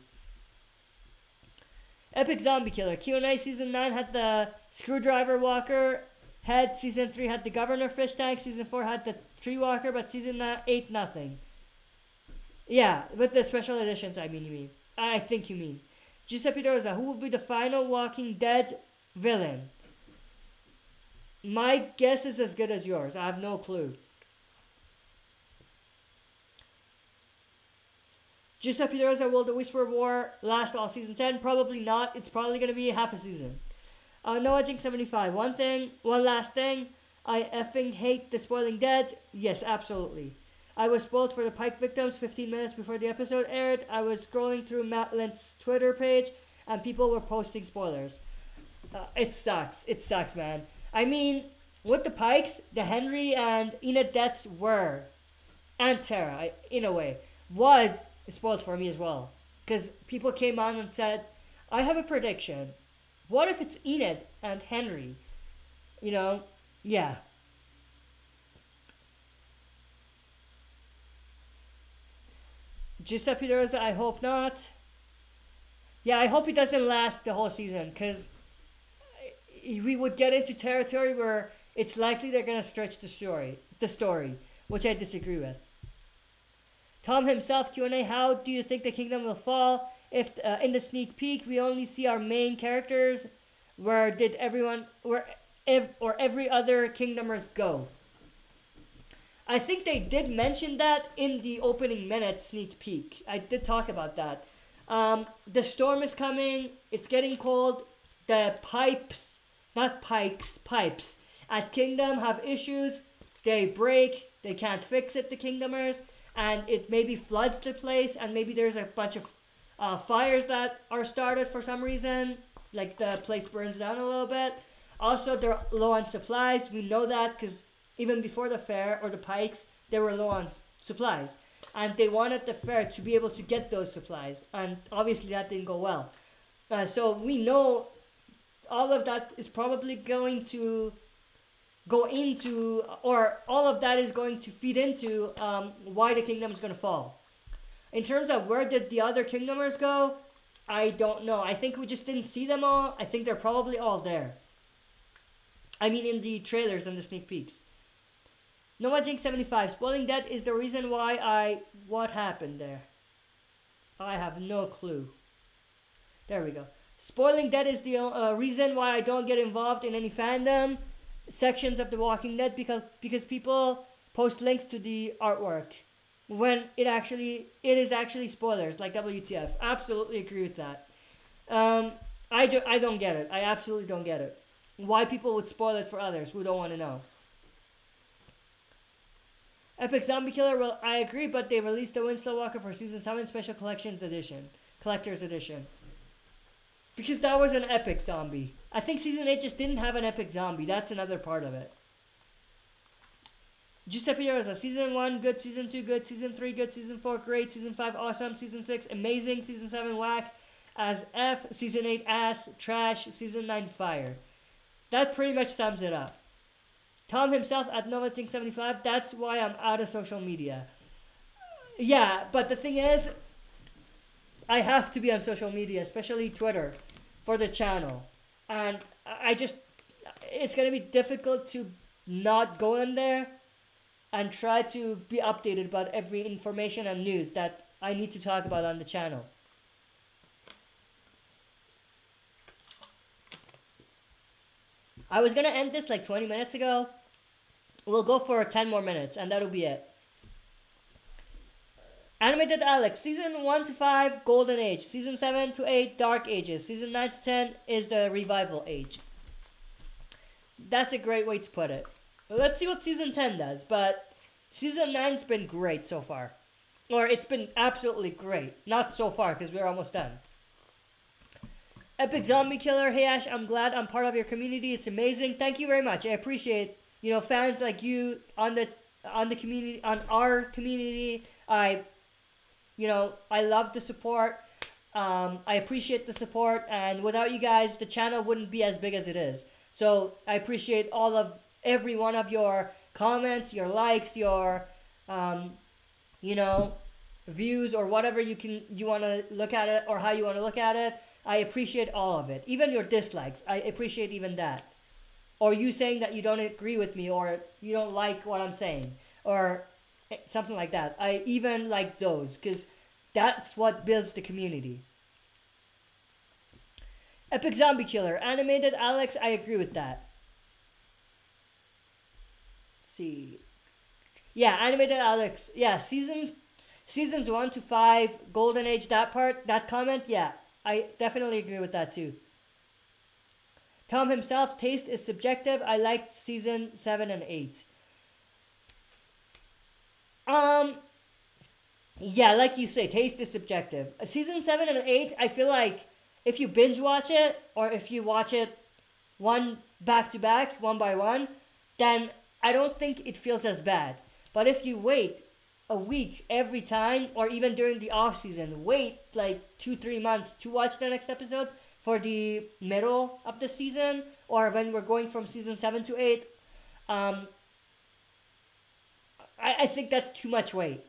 Epic Zombie Killer. Q&A season 9 had the screwdriver walker head. Season 3 had the governor fish tank. Season 4 had the tree walker, but season 8 nothing. Yeah, with the special editions, I mean. I think you mean. Giuseppe Rosa, who will be the final Walking Dead villain? My guess is as good as yours. I have no clue. Giuseppe Rosa, will the Whisper War last all season 10? Probably not. It's probably going to be half a season. Noah Jink 75. One last thing. I effing hate the spoiling dead. Yes, absolutely. I was spoiled for the Pike victims 15 minutes before the episode aired. I was scrolling through Matt Lent's Twitter page and people were posting spoilers. It sucks. It sucks, man. I mean, with the Pikes, the Henry and Enid deaths were, and Tara, in a way, was spoiled for me as well. Because people came on and said, I have a prediction. What if it's Enid and Henry? You know, yeah. Giuseppe Rosa, I hope not. Yeah, I hope he doesn't last the whole season, because we would get into territory where it's likely they're going to stretch the story, which I disagree with. Tom himself, Q&A, how do you think the kingdom will fall? If in the sneak peek we only see our main characters, where did every other kingdomers go? I think they did mention that in the opening minute sneak peek. I did talk about that. The storm is coming. It's getting cold. The pipes at Kingdom have issues. They break. They can't fix it, the Kingdomers. And it maybe floods the place. And maybe there's a bunch of fires that are started for some reason. Like the place burns down a little bit. Also, they're low on supplies. We know that because even before the fair or the Pikes, they were low on supplies. And they wanted the fair to be able to get those supplies. And obviously that didn't go well. So we know all of that is probably going to go into, or all of that is going to feed into why the kingdom is going to fall. In terms of where did the other kingdomers go, I don't know. I think we just didn't see them all. I think they're probably all there. I mean, in the trailers and the sneak peeks. Noah Jinx 75. Spoiling Dead is the reason why what happened there? I have no clue. There we go. Spoiling Dead is the reason why I don't get involved in any fandom sections of The Walking Dead, because people post links to the artwork when it is actually spoilers, like WTF. Absolutely agree with that. I don't get it. I absolutely don't get it. Why people would spoil it for others who don't want to know. Epic Zombie Killer, well, I agree, but they released the Winslow Walker for Season 7 Special Collector's Edition. Because that was an epic zombie. I think Season 8 just didn't have an epic zombie. That's another part of it. Giuseppe Rosa, Season 1, good. Season 2, good. Season 3, good. Season 4, great. Season 5, awesome. Season 6, amazing. Season 7, whack. As F. Season 8, ass. Trash. Season 9, fire. That pretty much sums it up. Tom himself at NovaTink75, that's why I'm out of social media. Yeah, but the thing is, I have to be on social media, especially Twitter, for the channel. And it's going to be difficult to not go in there and try to be updated about every information and news that I need to talk about on the channel. I was going to end this like 20 minutes ago. We'll go for 10 more minutes, and that'll be it. Animated Alex, Season 1 to 5, Golden Age. Season 7 to 8, Dark Ages. Season 9 to 10 is the Revival Age. That's a great way to put it. Let's see what Season 10 does, but Season 9's been great so far. Or it's been absolutely great. Not so far, because we're almost done. Epic Zombie Killer, hey Ash, I'm glad I'm part of your community. It's amazing. Thank you very much. I appreciate, fans like you on the community, on our community. I love the support. I appreciate the support, and without you guys, the channel wouldn't be as big as it is. So I appreciate every one of your comments, your likes, your views, or whatever you want to look at it, or how you want to look at it. I appreciate all of it. Even your dislikes, I appreciate even that. Or you saying that you don't agree with me, or you don't like what I'm saying, or something like that. I even like those, because that's what builds the community. Epic Zombie Killer, Animated Alex, I agree with that. Let's see. Yeah, Animated Alex. Yeah, seasons 1 to 5, Golden Age, that comment, yeah. I definitely agree with that too. Tom himself, taste is subjective. I liked Season 7 and 8. Yeah, like you say, taste is subjective. Season 7 and 8, I feel like if you binge watch it, or if you watch it one back to back, one by one, then I don't think it feels as bad. But if you wait a week every time, or even during the off season, wait like 2-3 months to watch the next episode for the middle of the season, or when we're going from season 7 to 8, I think that's too much wait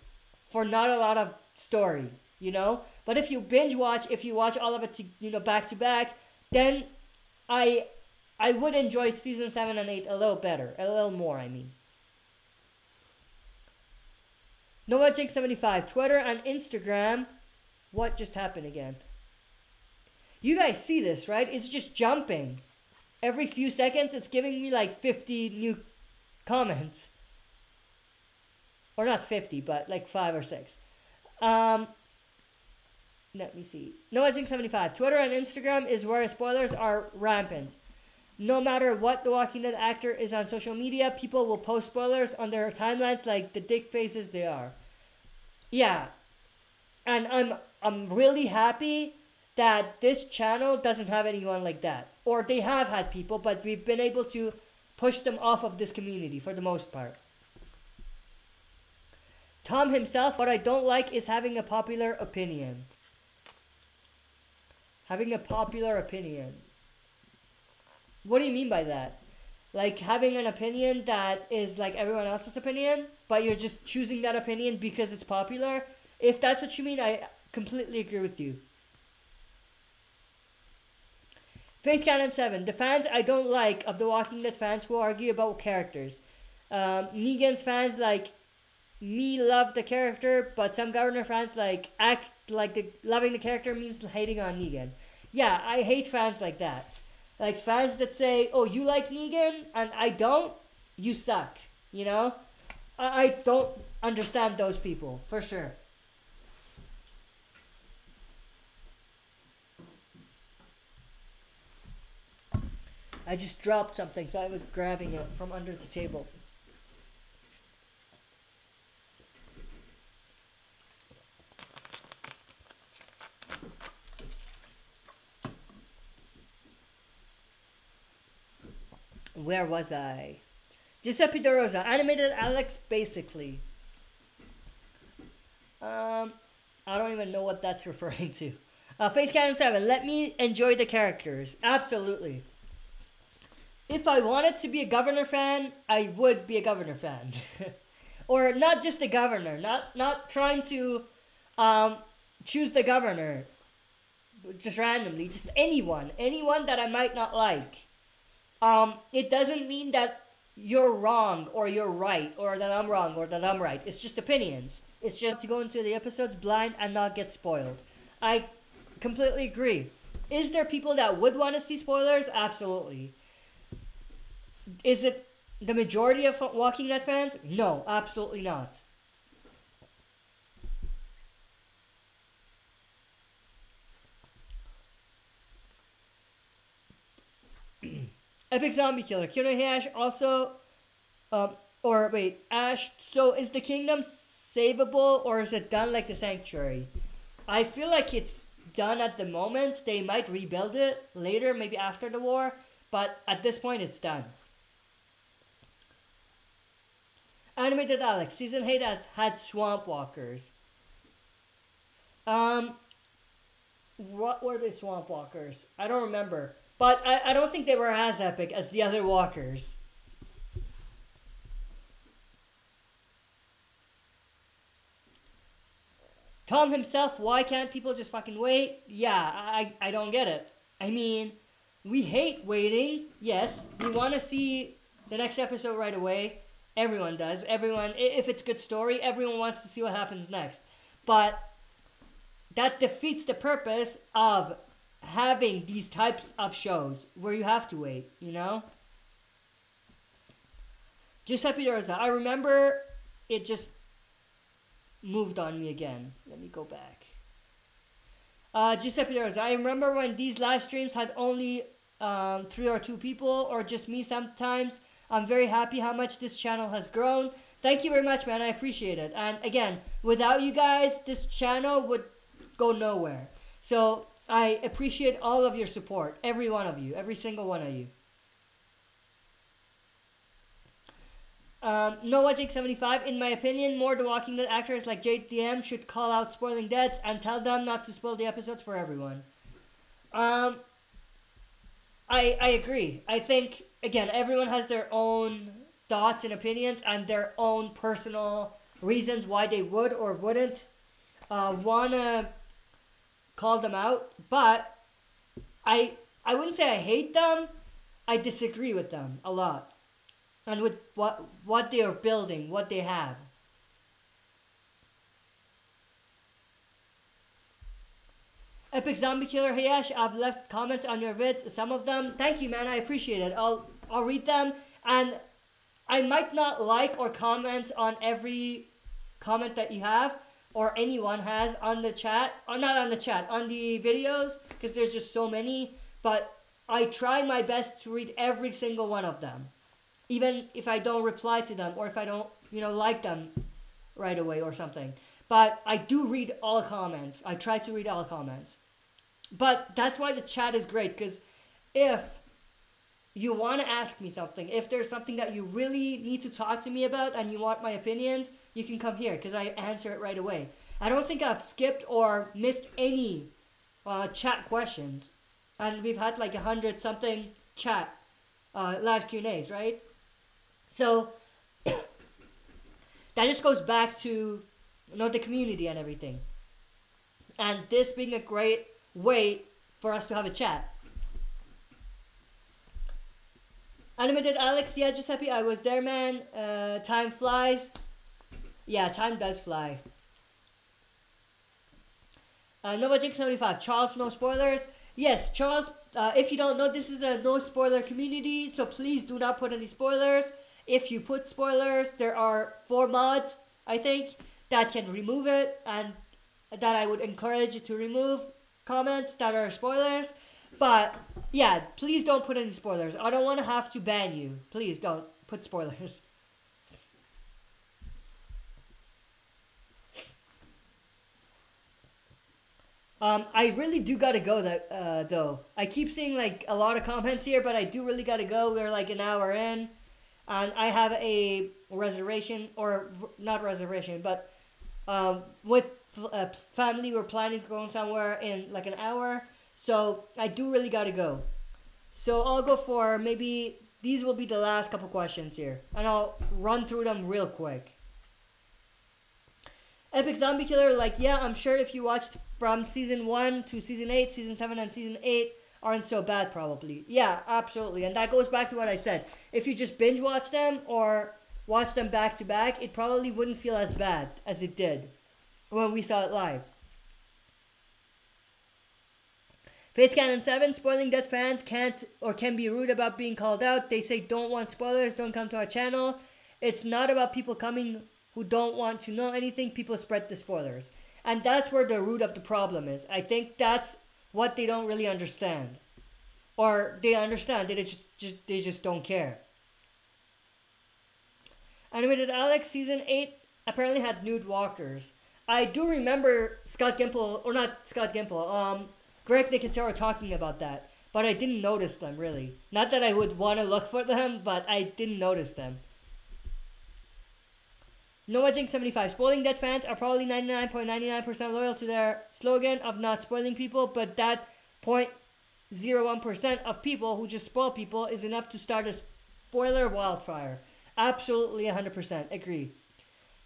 for not a lot of story, you know. But if you binge watch, if you watch all of it, back to back, then I would enjoy season 7 and 8 a little better, a little more. I mean. NoahJink75, Twitter and Instagram. What just happened again? You guys see this, right? It's just jumping. Every few seconds, it's giving me like 50 new comments. Or not 50, but like 5 or 6. Let me see. NoahJink75, Twitter and Instagram is where spoilers are rampant. No matter what the Walking Dead actor is on social media, people will post spoilers on their timelines like the dick faces they are. Yeah. And I'm really happy that this channel doesn't have anyone like that. Or they have had people, but we've been able to push them off of this community for the most part. Tom himself, what I don't like is having a popular opinion. Having a popular opinion. What do you mean by that? Like having an opinion that is like everyone else's opinion, but you're just choosing that opinion because it's popular? If that's what you mean, I completely agree with you. Faith Cannon 7. The fans I don't like of The Walking Dead fans who argue about characters. Negan's fans like me love the character, but some Governor fans like act like loving the character means hating on Negan. Yeah, I hate fans like that. Like fans that say, oh, you like Negan and I don't, you suck, you know? I don't understand those people, for sure. I just dropped something, so I was grabbing it from under the table. Where was I? Giuseppe De Rosa, animated Alex, basically. I don't even know what that's referring to. Faith Cannon 7, let me enjoy the characters. Absolutely. If I wanted to be a Governor fan, I would be a Governor fan. Or not just the Governor, not trying to choose the Governor just randomly, just anyone that I might not like. It doesn't mean that you're wrong or you're right, or that I'm wrong or that I'm right. It's just opinions. It's just to go into the episodes blind and not get spoiled. I completely agree. Is there people that would want to see spoilers? Absolutely. Is it the majority of Walking Dead fans? No, absolutely not. Epic Zombie Killer. Q&A Ash also, Ash, so is the Kingdom savable or is it done like the Sanctuary? I feel like it's done at the moment. They might rebuild it later, maybe after the war, but at this point it's done. Animated Alex, Season 8 had Swamp Walkers. What were the Swamp Walkers? I don't remember. But I don't think they were as epic as the other walkers. Tom himself, why can't people just fucking wait? Yeah, I don't get it. I mean, we hate waiting. Yes, we want to see the next episode right away. Everyone does. Everyone, if it's a good story, everyone wants to see what happens next. But that defeats the purpose of having these types of shows where you have to wait, you know? Giuseppe Rosa, I remember it just moved on me again. Let me go back. Giuseppe Rosa, I remember when these live streams had only 3 or 2 people or just me sometimes. I'm very happy how much this channel has grown. Thank you very much, man. I appreciate it. And again, without you guys, this channel would go nowhere. So I appreciate all of your support. Every one of you. Every single one of you. Noah Jake 75. In my opinion, more The Walking Dead actors like JDM should call out spoiling deaths and tell them not to spoil the episodes for everyone. I agree. I think, again, everyone has their own thoughts and opinions and their own personal reasons why they would or wouldn't wanna call them out. But I wouldn't say I hate them. I disagree with them a lot. And with what they are building, what they have. Epic Zombie Killer, hey Ash, I've left comments on your vids, some of them. Thank you, man, I appreciate it. I'll read them, and I might not like or comment on every comment that you have, or anyone has on the chat, or not on the chat, on the videos, because there's just so many, but I try my best to read every single one of them. Even if I don't reply to them, or if I don't, like them right away or something. But I do read all comments. I try to read all comments. But that's why the chat is great, because if you want to ask me something, if there's something that you really need to talk to me about and you want my opinions, you can come here, because I answer it right away. I don't think I've skipped or missed any chat questions. And we've had like 100-something chat live Q&As, right? So, that just goes back to, the community and everything. And this being a great way for us to have a chat. Animated Alex, yeah, Giuseppe, I was there, man. Time flies. Yeah, time does fly. NovaJink75, Charles, no spoilers. Yes, Charles, if you don't know, this is a no spoiler community, so please do not put any spoilers. If you put spoilers, there are 4 mods, I think, that can remove it, and that I would encourage you to remove comments that are spoilers. But, yeah, please don't put any spoilers. I don't want to have to ban you. Please don't put spoilers. I really do gotta go, though. I keep seeing, like, a lot of comments here, but I do really gotta go. We're, like, an hour in. And I have a reservation, or not reservation, but with family, we're planning to go somewhere in like an hour. So I do really gotta go. So I'll go for maybe, these will be the last couple questions here. And I'll run through them real quick. Epic Zombie Killer, like, yeah, I'm sure if you watched from Season 1 to Season 8, Season 7 and Season 8, aren't so bad probably. Yeah, absolutely. And that goes back to what I said. If you just binge watch them or watch them back to back, it probably wouldn't feel as bad as it did when we saw it live. Faith Cannon 7, spoiling that fans can't or can be rude about being called out. They say don't want spoilers, don't come to our channel. It's not about people coming who don't want to know anything. People spread the spoilers. And that's where the root of the problem is. I think that's what they don't really understand. Or they understand, they just don't care. Animated Alex, Season 8 apparently had nude walkers. I do remember Scott Gimple, or not Scott Gimple, Greg Nicotero talking about that. But I didn't notice them, really. Not that I would want to look for them, but I didn't notice them. NoahJink75, spoiling dead fans are probably 99.99% loyal to their slogan of not spoiling people, but that 0.01% of people who just spoil people is enough to start a spoiler wildfire. Absolutely 100% agree.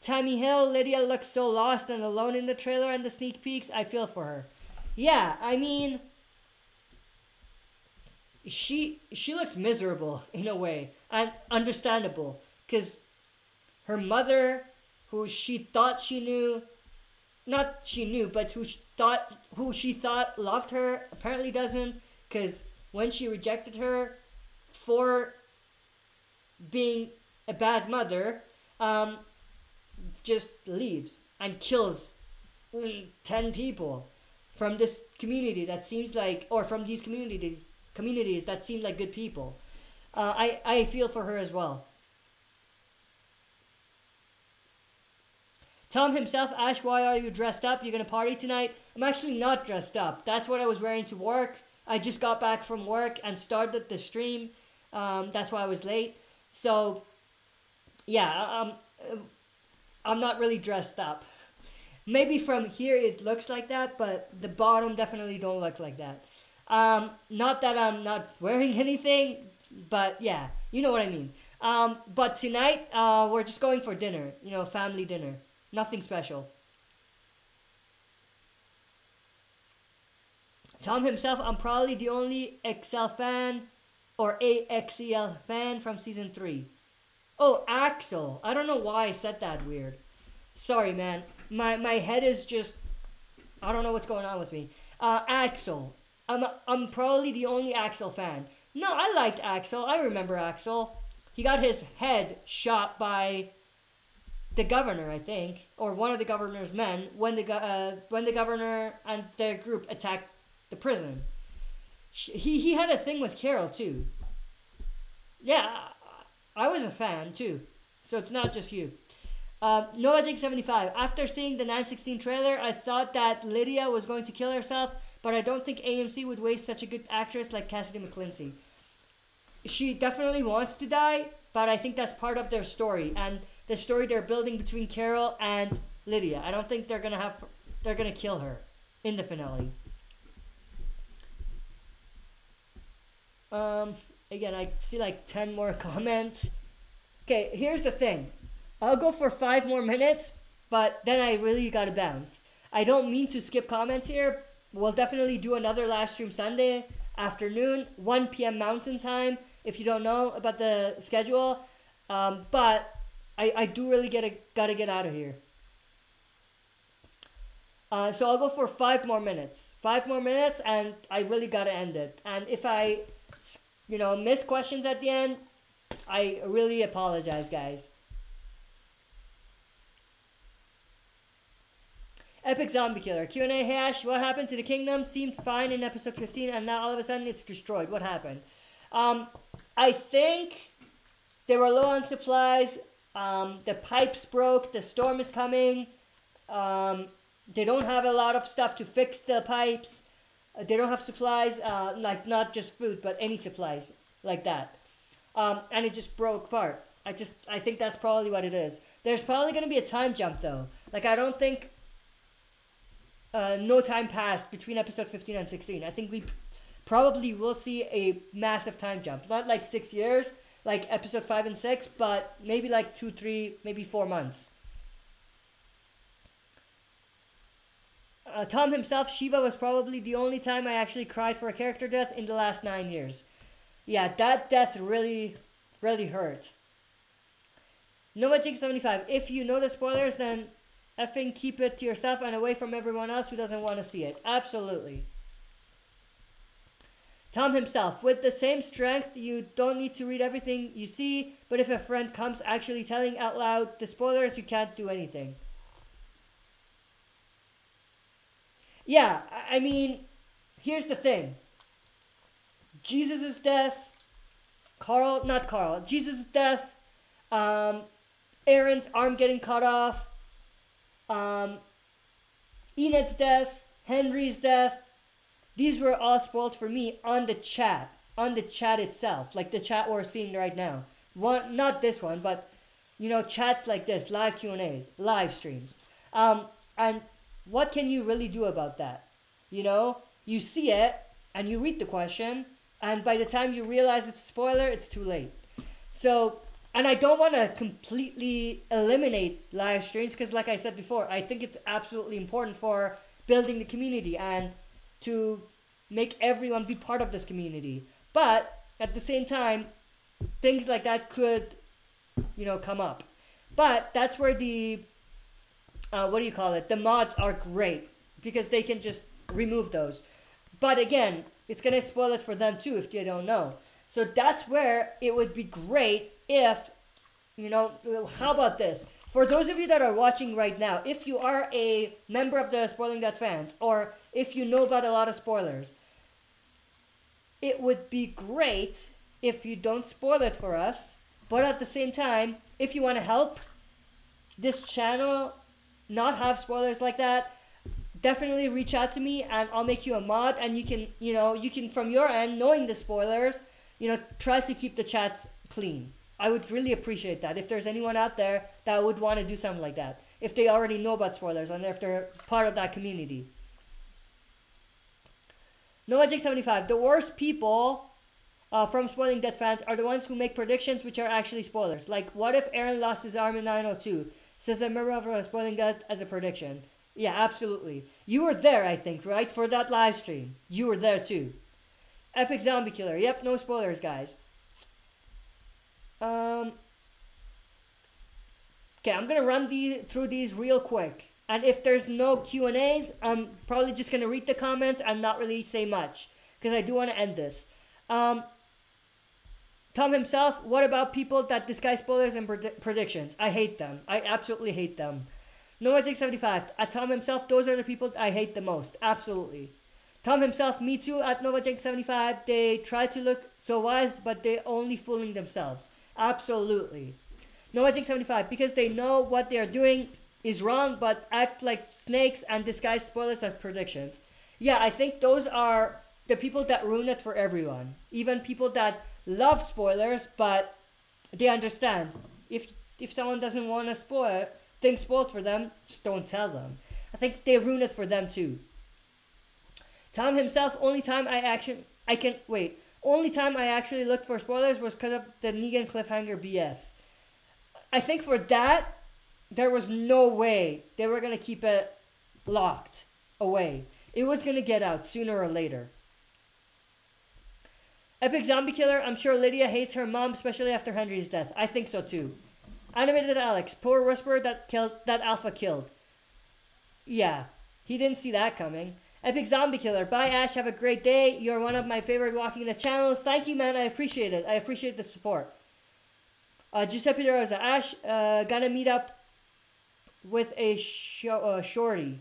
Tammy Hill, Lydia looks so lost and alone in the trailer and the sneak peeks. I feel for her. Yeah, I mean, she looks miserable in a way, and understandable, because her mother, who she thought she knew, not she knew, but who she thought loved her, apparently doesn't, because when she rejected her for being a bad mother, just leaves and kills 10 people from this community that seems like, or from these communities that seem like good people. I feel for her as well. Tom himself, Ash, why are you dressed up? You're going to party tonight? I'm actually not dressed up. That's what I was wearing to work. I just got back from work and started the stream. That's why I was late. So, yeah, I'm not really dressed up. Maybe from here it looks like that, but the bottom definitely don't look like that. Not that I'm not wearing anything, but yeah, you know what I mean. But tonight, we're just going for dinner, you know, family dinner. Nothing special. Tom himself, I'm probably the only XL fan or AXEL fan from season 3. Oh, Axel. I don't know why I said that weird. Sorry, man. My head is just, I don't know what's going on with me. Axel. I'm probably the only Axel fan. No, I liked Axel. I remember Axel. He got his head shot by the governor, I think, or one of the governor's men when the governor and their group attacked the prison. He had a thing with Carol too. Yeah, I was a fan too. So it's not just you. Noah Jake 75. After seeing the 916 trailer, I thought that Lydia was going to kill herself, but I don't think AMC would waste such a good actress like Cassidy McClincy. She definitely wants to die, but I think that's part of their story and the story they're building between Carol and Lydia. I don't think they're gonna kill her in the finale. Again, I see like 10 more comments. Okay, here's the thing. I'll go for 5 more minutes, but then I really gotta bounce. I don't mean to skip comments here. We'll definitely do another live stream Sunday afternoon, 1 p.m. Mountain Time, if you don't know about the schedule. But I do really gotta get out of here. So I'll go for 5 more minutes. 5 more minutes, and I really gotta end it. And if I, miss questions at the end, I really apologize, guys. Epic Zombie Killer. Q&A, hey Ash, what happened to the kingdom? Seemed fine in episode 15 and now all of a sudden it's destroyed. What happened? I think they were low on supplies. The pipes broke. The storm is coming. They don't have a lot of stuff to fix the pipes. They don't have supplies, like not just food, but any supplies like that. And it just broke apart. I think that's probably what it is. There's probably going to be a time jump though. Like I don't think no time passed between episode 15 and 16. I think we probably will see a massive time jump. Not like 6 years, like episode 5 and 6, but maybe like 2, 3, maybe 4 months. Tom himself, Shiva was probably the only time I actually cried for a character death in the last 9 years. Yeah, that death really, really hurt. NovaJig75, if you know the spoilers, then effing keep it to yourself and away from everyone else who doesn't want to see it. Absolutely. Tom himself, with the same strength, you don't need to read everything you see, but if a friend comes actually telling out loud the spoilers, you can't do anything. Yeah, I mean, here's the thing. Jesus' death, Jesus' death, Aaron's arm getting cut off, Enid's death, Henry's death, these were all spoiled for me on the chat itself, like the chat we're seeing right now. Not this one, but, chats like this, live Q&As, live streams. And what can you really do about that? You see it, and you read the question, and by the time you realize it's a spoiler, it's too late. So, and I don't want to completely eliminate live streams, because like I said before, I think it's absolutely important for building the community and to make everyone be part of this community. But at the same time, things like that could, come up. But that's where the, the mods are great, because they can just remove those. But again, it's going to spoil it for them too if they don't know. So that's where it would be great if, how about this? For those of you that are watching right now, if you are a member of the Spoiling That fans, or if you know about a lot of spoilers, it would be great if you don't spoil it for us. But at the same time, if you want to help this channel not have spoilers like that, definitely reach out to me and I'll make you a mod, and you can, from your end, knowing the spoilers, try to keep the chats clean. I would really appreciate that if there's anyone out there that would want to do something like that. If they already know about spoilers and if they're part of that community. NoahJake75, the worst people from spoiling dead fans are the ones who make predictions which are actually spoilers. Like, what if Aaron lost his arm in 902? Says I remember spoiling that as a prediction. Yeah, absolutely. You were there, I think, right? For that live stream. You were there too. Epic Zombie Killer. Yep, no spoilers, guys. Okay, I'm going to run through these real quick. And if there's no Q&As, I'm probably just going to read the comments and not really say much. Because I do want to end this. Tom himself, what about people that disguise spoilers and predictions? I hate them. I absolutely hate them. NoahJake75, at Tom himself, those are the people I hate the most. Absolutely. Tom himself, me too, at NoahJake75, they try to look so wise, but they're only fooling themselves. Absolutely. NoahJake75, because they know what they're doing is wrong, but act like snakes and disguise spoilers as predictions. Yeah, I think those are the people that ruin it for everyone. Even people that love spoilers, but they understand. If someone doesn't want to spoil things spoiled for them, just don't tell them. I think they ruin it for them too. Tom himself, only time I actually looked for spoilers was because of the Negan cliffhanger BS. I think for that, there was no way they were going to keep it locked away. It was going to get out sooner or later. Epic Zombie Killer, I'm sure Lydia hates her mom, especially after Henry's death. I think so too. Animated Alex, poor Whisperer that Alpha killed. Yeah, he didn't see that coming. Epic Zombie Killer, bye Ash, have a great day. You're one of my favorite Walking the channels. Thank you, man, I appreciate it. I appreciate the support. Giuseppe Rosa, Ash, gonna meet up with a shorty.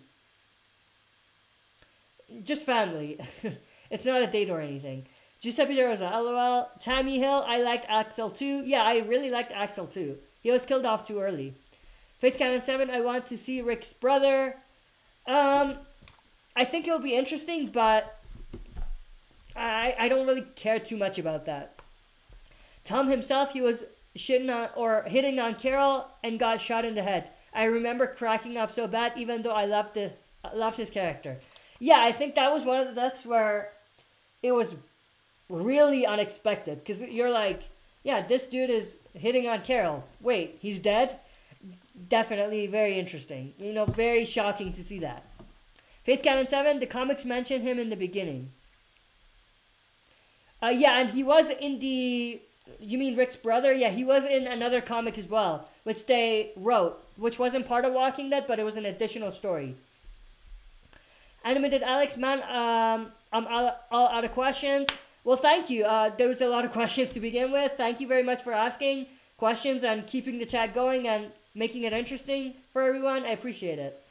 Just family. It's not a date or anything. Giuseppe Rosa, LOL. Tammy Hill, I liked Axel too. Yeah, I really liked Axel too. He was killed off too early. Faith Cannon 7, I want to see Rick's brother. I think it'll be interesting, but I don't really care too much about that. Tom himself, he was hitting on Carol and got shot in the head. I remember cracking up so bad, even though I loved his character. Yeah, I think that was one of the deaths where it was really unexpected, because you're like, yeah, this dude is hitting on Carol. Wait, he's dead? Definitely very interesting. You know, very shocking to see that. Faith Cannon 7, the comics mentioned him in the beginning. Yeah, and he was in the... You mean Rick's brother? Yeah, he was in another comic as well, which they wrote, which wasn't part of Walking Dead, but it was an additional story. Animated Alex, man, I'm all out of questions. Well, thank you. There was a lot of questions to begin with. Thank you very much for asking questions and keeping the chat going and making it interesting for everyone. I appreciate it.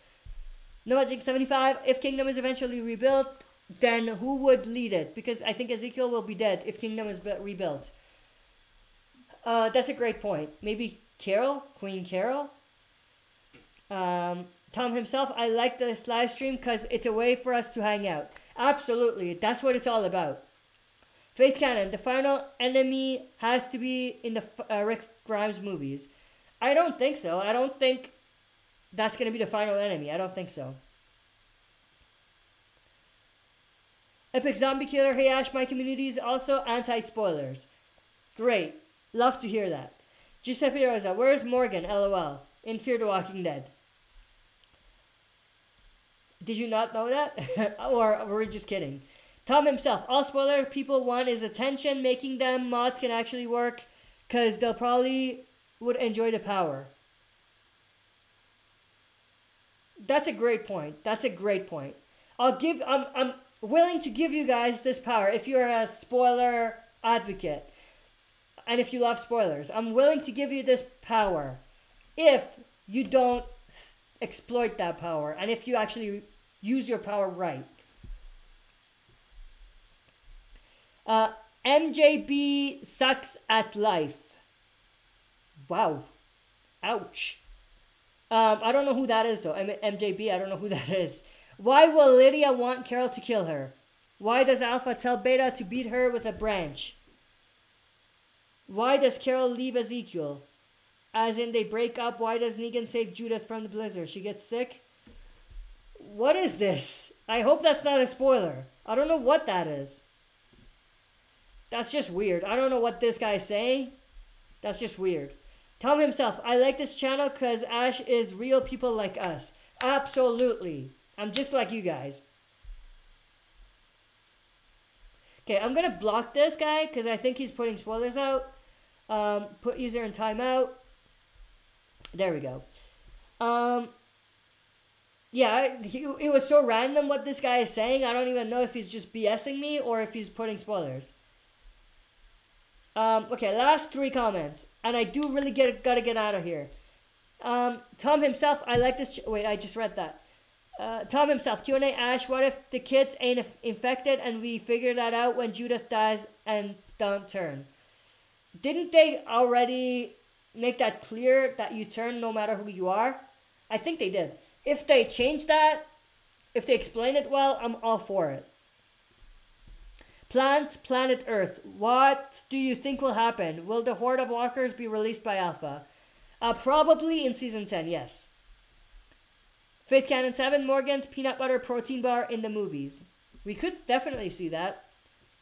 NoahJake75, if Kingdom is eventually rebuilt, then who would lead it? Because I think Ezekiel will be dead if Kingdom is rebuilt. That's a great point. Maybe Carol? Queen Carol? Tom himself, I like this live stream because it's a way for us to hang out. Absolutely. That's what it's all about. Faith Cannon, the final enemy has to be in the Rick Grimes movies. I don't think so. I don't think that's going to be the final enemy. I don't think so. Epic Zombie Killer, hey Ash, my community is also anti-spoilers. Great. Love to hear that. Giuseppe Rosa, where's Morgan? LOL. In Fear the Walking Dead. Did you not know that? Or were we just kidding? Tom himself, all spoiler people want is attention, making them mods can actually work because they'll probably would enjoy the power. That's a great point. That's a great point. I'm willing to give you guys this power if you're a spoiler advocate. And if you love spoilers, I'm willing to give you this power if you don't exploit that power and if you actually use your power right. MJB sucks at life. Wow. Ouch. I don't know who that is though. MJB, I don't know who that is. Why will Lydia want Carol to kill her? Why does Alpha tell Beta to beat her with a branch? Why does Carol leave Ezekiel? As in they break up. Why does Negan save Judith from the blizzard? She gets sick? What is this? I hope that's not a spoiler. I don't know what that is. That's just weird. I don't know what this guy is saying. That's just weird. Tom himself, I like this channel because Ash is real people like us. Absolutely. I'm just like you guys. Okay, I'm going to block this guy because I think he's putting spoilers out. Put user in timeout. There we go. Yeah, it was so random what this guy is saying. I don't even know if he's just BSing me or if he's putting spoilers. Okay, last 3 comments. And I do really gotta get out of here. Tom himself, I like this. Wait, I just read that. Tom himself, Q&A, Ash, what if the kids ain't infected and we figure that out when Judith dies and don't turn? Didn't they already make that clear that you turn no matter who you are? I think they did. If they change that, if they explain it well, I'm all for it. Planet Earth. What do you think will happen? Will the horde of walkers be released by Alpha? Probably in season 10, yes. Faith Cannon 7, Morgan's peanut butter protein bar in the movies. We could definitely see that.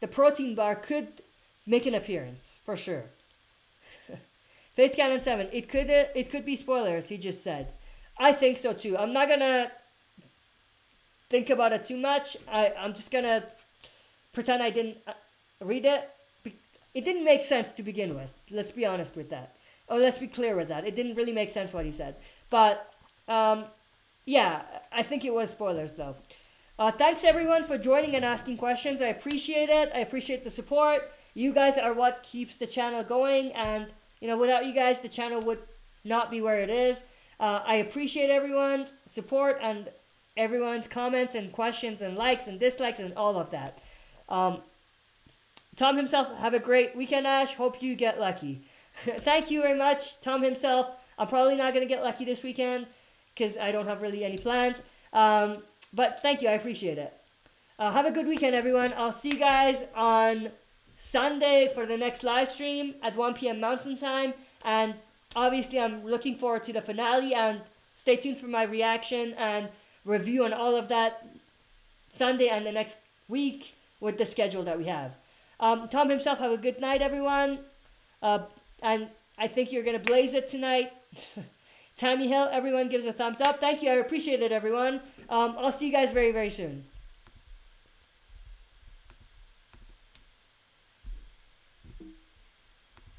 The protein bar could make an appearance, for sure. Faith Cannon 7, it could be spoilers, he just said. I think so too. I'm not gonna think about it too much. I'm just gonna pretend I didn't read it. It didn't make sense to begin with. Let's be honest with that. Or let's be clear with that. It didn't really make sense what he said. But, yeah, I think it was spoilers though. Thanks everyone for joining and asking questions. I appreciate it. I appreciate the support. You guys are what keeps the channel going. And, you know, without you guys, the channel would not be where it is. I appreciate everyone's support and everyone's comments and questions and likes and dislikes and all of that. Tom himself, have a great weekend, Ash. Hope you get lucky. Thank you very much, Tom himself. I'm probably not going to get lucky this weekend because I don't have really any plans. But thank you. I appreciate it. Have a good weekend, everyone. I'll see you guys on Sunday for the next live stream at 1 p.m. Mountain Time. And obviously, I'm looking forward to the finale. And stay tuned for my reaction and review on all of that Sunday and the next week with the schedule that we have. Tom himself, have a good night, everyone. And I think you're going to blaze it tonight. Tammy Hill, everyone gives a thumbs up. Thank you. I appreciate it, everyone. I'll see you guys very, very soon.